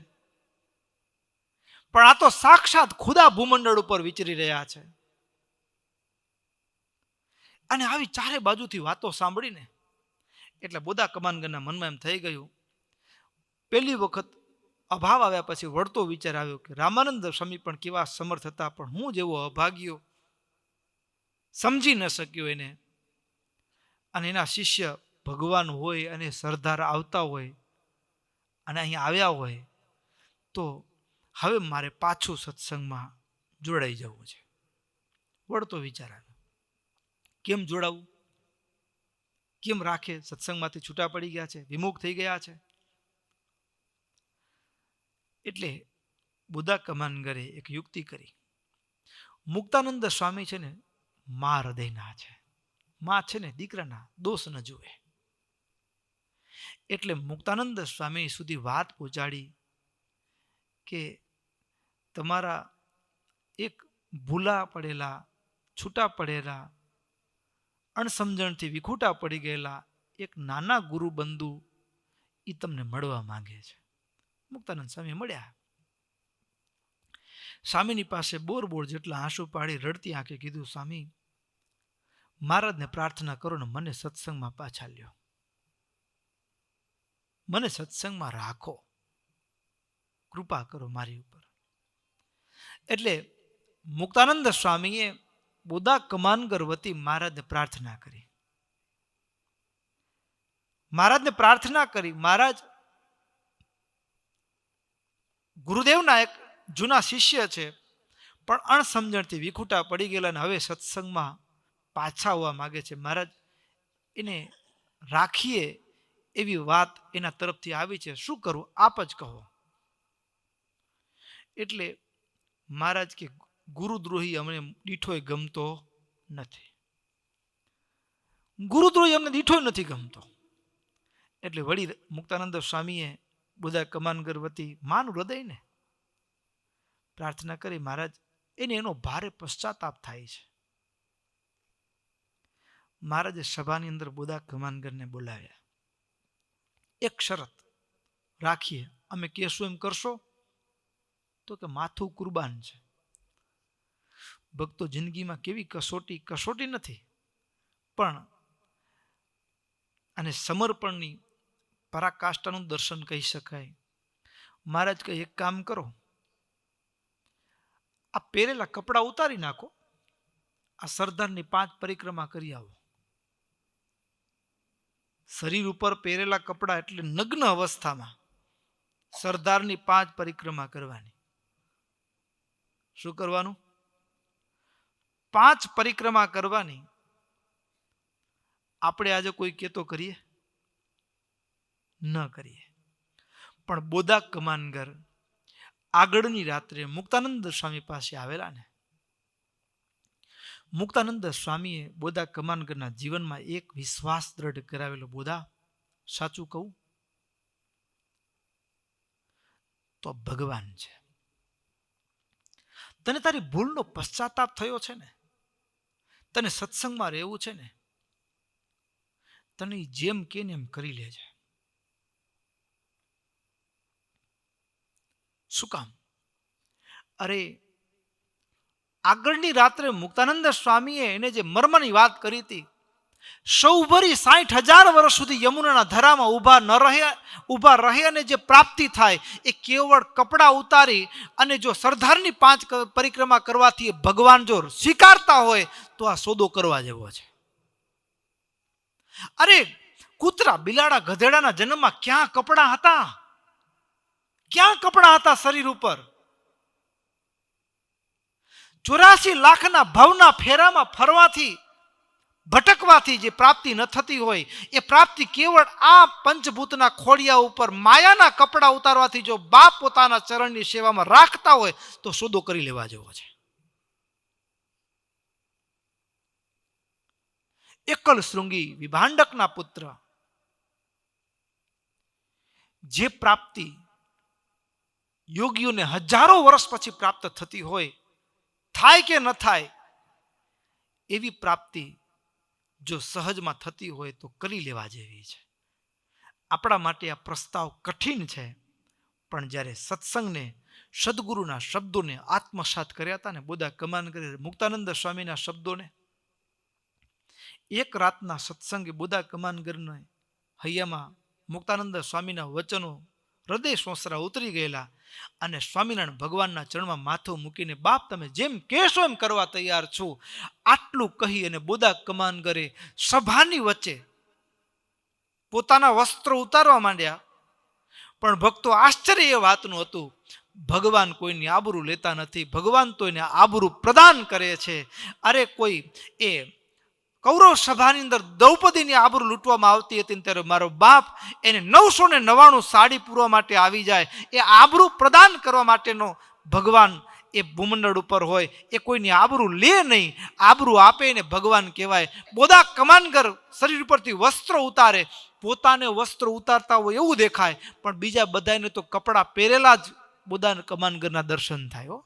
પણ આ તો સાક્ષાત ખુદા ભૂમંડળ ઉપર વિચરી રહ્યા છે. અને આવી ચારે બાજુથી વાતો સાંભળીને એટલે બોધા કમાનગરના મનમાં એમ થઈ ગયું. પહેલી વખત અભાવ આવ્યા પછી વળતો વિચાર આવ્યો કે રામાનંદ સ્વામી પણ કેવા સમર્થ હતા, પણ હું જેવો અભાગ્યો સમજી ન શક્યો એને. અને એના શિષ્ય ભગવાન હોય અને સરદાર આવતા હોય અને અહીંયા આવ્યા હોય તો હવે મારે પાછું સત્સંગમાં જોડાઈ જવું છે. વળતો વિચાર આવ્યો, કેમ જોડાવું? કેમ રાખે? સત્સંગમાંથી છૂટા પડી ગયા છે, વિમુખ થઈ ગયા છે. એટલે બોધા કમાનગરે એક યુક્તિ કરી. મુક્તાનંદ સ્વામી છે ને મા હૃદયના છે, માં છે ને દીકરાના દોષ ન જુએ. એટલે મુક્તાનંદ સ્વામી સુધી વાત પહોંચાડી કે તમારા એક ભૂલા પડેલા, છૂટા પડેલા, અણસમજણથી વિખૂટા પડી ગયેલા એક નાના ગુરુ બંધુ એ તમને મળવા માંગે છે. મુક્તાનંદ સ્વામી મળ્યા. સ્વામીની પાસે બોર જેટલા આંસુ પાડી રડતી આંખે કીધું, સ્વામી મહારાજને પ્રાર્થના કરો ને મને સત્સંગમાં પાછા લ્યો, મને સત્સંગમાં રાખો, કૃપા કરો મારી ઉપર. એટલે મુક્તાનંદ સ્વામીએ બોધા કમાનગર વતી મહારાજને પ્રાર્થના કરી. મહારાજને પ્રાર્થના કરી. મહારાજ ગુરુદેવના એક જૂના શિષ્ય છે, પણ અણસમજણથી વિખૂટા પડી ગયેલા અને હવે સત્સંગમાં પાછા આવવા માંગે છે. મહારાજ એને રાખીએ એવી વાત એના તરફથી આવી છે, શું કરવું આપ જ કહો. એટલે મહારાજ કે ગુરુદ્રોહી અમને દીઠોય ગમતો નથી, ગુરુદ્રોહી અમને દીઠોય નથી ગમતો. એટલે વળી મુક્તાનંદ સ્વામીએ બોધા કમાનગર વતી માનું હૃદય ને પ્રાર્થના કરી. મહારાજ એને એનો ભારે પશ્ચાતાપ થાય છે. મહારાજે સભાની અંદર બોધા કમાનગરને બોલાવ્યા. એક શરત રાખીએ, અમે કહેશું એમ કરશો? તો કે માથું કુરબાન છે. ભક્તો જિંદગીમાં કેવી કસોટી નથી, પણ અને સમર્પણની પરાકાષ્ઠાનું દર્શન કહી શકાય. મહારાજ કહે એક કામ કરો, આ પહેરેલા કપડાં ઉતારી નાખો, આ સરદારની 5 પરિક્રમા કરી આવો. શરીર ઉપર પહેરેલા કપડાં એટલે નગ્ન અવસ્થામાં સરદારની 5 પરિક્રમા કરવાની. શું કરવાનું? 5 પરિક્રમા કરવાની. આપણે આજે કોઈ કહેતો કરીએ? ન કરીએ. પણ બોધા કમાનગર આગળની રાત્રે મુક્તાનંદ સ્વામી પાસે આવેલા ને મુક્તાનંદ સ્વામીએ બોધા કમાનગરના જીવનમાં એક વિશ્વાસ દ્રઢ કરાવેલો, બોધા સાચું કહું તો ભગવાન છે. તને તારી ભૂલનો પશ્ચાતાપ થયો છે ને, તને સત્સંગમાં રહેવું છે ને, તને જેમ કે એમ કરી લેજે. શું કામ? અરે આગળની રાત્રે મુક્તાનંદ સ્વામીએ એને જે મર્મની વાત કરી હતી, સૌભરી 60,000 વર્ષ સુધી યમુનાના ધરામાં ઊભા રહે અને જે પ્રાપ્તિ થાય એ કેવળ કપડાં ઉતારી અને જો સરદારની 5 પરિક્રમા કરવાથી ભગવાન જો સ્વીકારતા હોય તો આ સોદો કરવા જેવો છે. અરે કૂતરા બિલાડા ગધેડાના જન્મમાં ક્યાં કપડાં હતા? ક્યાં કપડાં હતા શરીર ઉપર? 84 લાખના ભવના ફેરામાં ફરવાથી ભટકવાથી જે પ્રાપ્તિ ન થતી હોય એ પ્રાપ્તિ કેવળ આ પંચભૂતના ખોડિયા ઉપર માયાના કપડા ઉતારવાથી જો બાપ પોતાના ચરણની સેવામાં રાખતા હોય તો સોદો કરી લેવા જેવો છે. એકલ શૃંગી વિભાંડકના પુત્ર જે પ્રાપ્તિ યોગીઓને હજારો વર્ષ પછી પ્રાપ્ત થતી હોય, થાય કે ન થાય એવી પ્રાપ્તિ જો સહજમાં થતી હોય તો કરી લેવા જેવી છે. આપણા માટે આ પ્રસ્તાવ કઠિન છે, પણ જ્યારે સત્સંગને સદગુરુના શબ્દોને આત્મસાત કર્યા હતા ને, બોધા કમાન કરી મુક્તાનંદ સ્વામીના શબ્દોને, એક રાતના સત્સંગે બોધા કમાનગરના હૈયામાં મુક્તાનંદ સ્વામીના વચનો હૃદય સોસરા ઉતરી ગયેલા અને સ્વામિનારાયણ ભગવાનના ચરણમાં માથું મૂકીને, બાપ તમે જેમ કહેશો એમ કરવા તૈયાર છું, આટલું કહી અને બોધા કમાનગરે સભાની વચ્ચે પોતાના વસ્ત્રો ઉતારવા માંડ્યા. પણ ભક્તો આશ્ચર્ય એ વાતનું હતું, ભગવાન કોઈની આબરૂ લેતા નથી, ભગવાન તો એને આબરૂ પ્રદાન કરે છે. અરે કોઈ એ કૌરવ સભાની અંદર દ્રૌપદીની આબરૂ લૂંટવામાં આવતી હતી ત્યારે મારો બાપ એને 999 સાડી પૂરવા માટે આવી જાય. એ આબરૂ પ્રદાન કરવા માટેનો ભગવાન એ ભૂમંડળ ઉપર હોય, એ કોઈની આબરૂ લે નહીં, આબરૂ આપે એને ભગવાન કહેવાય. બોધા કમાનગર શરીર ઉપરથી વસ્ત્રો ઉતારે, પોતાને વસ્ત્રો ઉતારતા હોય એવું દેખાય, પણ બીજા બધાને તો કપડાં પહેરેલા જ બોધા કમાનગરના દર્શન થાય.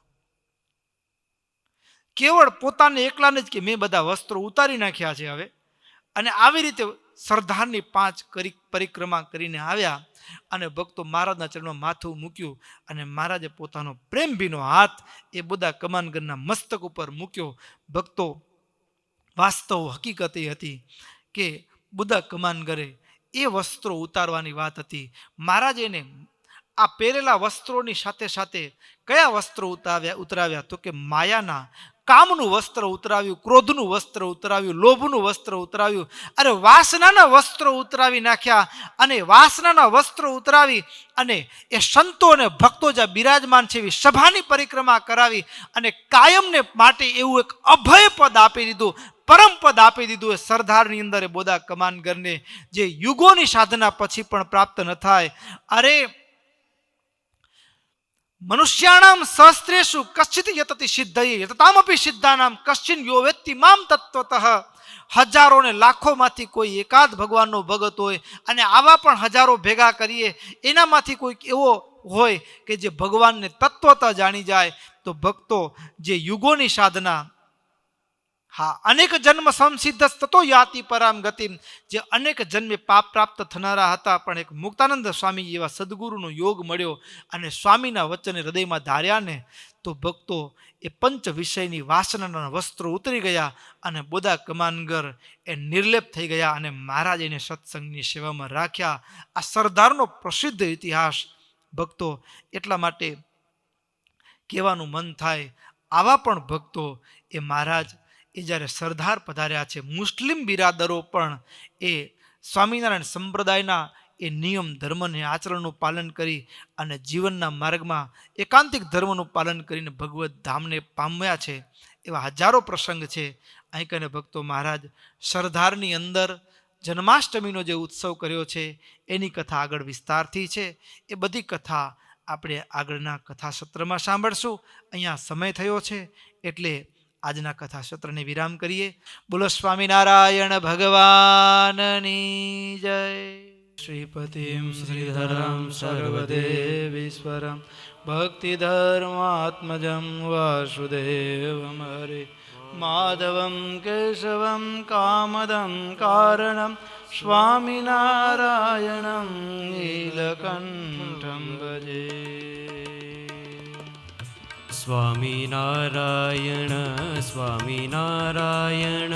કેવળ પોતાને એકલાને જ કે મેં બધા વસ્ત્રો ઉતારી નાખ્યા છે હવે. અને આવી રીતે સરદારની 5 પરિક્રમા કરીને આવ્યા અને ભક્તો મહારાજના ચરણમાં માથું મૂક્યું અને મહારાજે પોતાનો પ્રેમભીનો હાથ એ બોધા કમાનગરના મસ્તક ઉપર મૂક્યો. ભક્તો વાસ્તવ હકીકત એ હતી કે બોધા કમાનગરે એ વસ્ત્રો ઉતારવાની વાત હતી. મહારાજ એને આ પહેરેલા વસ્ત્રોની સાથે સાથે કયા વસ્ત્રો ઉતરાવ્યા તો કે માયાના કામનું વસ્ત્ર ઉતરાવ્યું, ક્રોધનું વસ્ત્ર ઉતરાવ્યું, લોભનું વસ્ત્ર ઉતરાવ્યું, અરે વાસનાના વસ્ત્રો ઉતરાવી નાખ્યા. અને વાસનાના વસ્ત્રો ઉતરાવી અને એ સંતો અને ભક્તો જ્યાં બિરાજમાન છે એવી સભાની પરિક્રમા કરાવી અને કાયમને માટે એવું એક અભય પદ આપી દીધું, પરમ પદ આપી દીધું. એ સરદારની અંદર એ બોધા કમાનગરને જે યુગોની સાધના પછી પણ પ્રાપ્ત ન થાય. અરે મનુષ્યાણામ સહસ્ત્રેષુ કશ્ચિત યતતિ સિદ્ધયે યતતામપી સિદ્ધાનામ કશ્ચિન યો વેત્તિ મામ તત્વતઃ. હજારો ને લાખોમાંથી કોઈ એકાદ ભગવાનનો ભગત હોય અને આવા પણ હજારો ભેગા કરીએ, એનામાંથી કોઈક એવો હોય કે જે ભગવાનને તત્વતઃ જાણી જાય. તો ભક્તો જે યુગોની સાધના, હા, અનેક જન્મ સંસિદ્ધ તતો યાતિ પરામ ગતિમ, જે અનેક જન્મે પાપ પ્રાપ્ત થનારા હતા, પણ એક મુક્તાનંદ સ્વામી એવા સદગુરુનો યોગ મળ્યો અને સ્વામીના વચને હૃદયમાં ધાર્યા ને, તો ભક્તો એ પંચ વિષયની વાસનાના વસ્ત્રો ઉતરી ગયા અને બોધા કમાનગર એ નિર્લેપ થઈ ગયા અને મહારાજ એને સત્સંગની સેવામાં રાખ્યા. આ સરદારનો પ્રસિદ્ધ ઇતિહાસ ભક્તો. એટલા માટે કહેવાનું મન થાય, આવા પણ ભક્તો એ મહારાજ એ જ્યારે સરદાર પધાર્યા છે, મુસ્લિમ બિરાદરો પણ એ સ્વામિનારાયણ સંપ્રદાયના એ નિયમ ધર્મને આચરણનું પાલન કરી અને જીવનના માર્ગમાં એકાંતિક ધર્મનું પાલન કરીને ભગવત ધામને પામ્યા છે. એવા હજારો પ્રસંગ છે. અહીં કને ભક્તો મહારાજ સરદારની અંદર જન્માષ્ટમીનો જે ઉત્સવ કર્યો છે એની કથા આગળ વિસ્તારથી છે. એ બધી કથા આપણે આગળના કથા સત્રમાં સાંભળશું. અહીંયા સમય થયો છે એટલે આજના કથા સત્રને વિરામ કરીએ. બોલો સ્વામિનારાયણ ભગવાનની જય. શ્રીપતિમ શ્રીધરમ સર્વદેવીશ્વરમ ભક્તિધર્માત્મજં વાસુદેવમ હરે માધવમ કેશવમ કામદં કારણમ સ્વામિનારાયણં નીલકંઠં ભજે. સ્વામિનારાયણ સ્વામિનારાયણ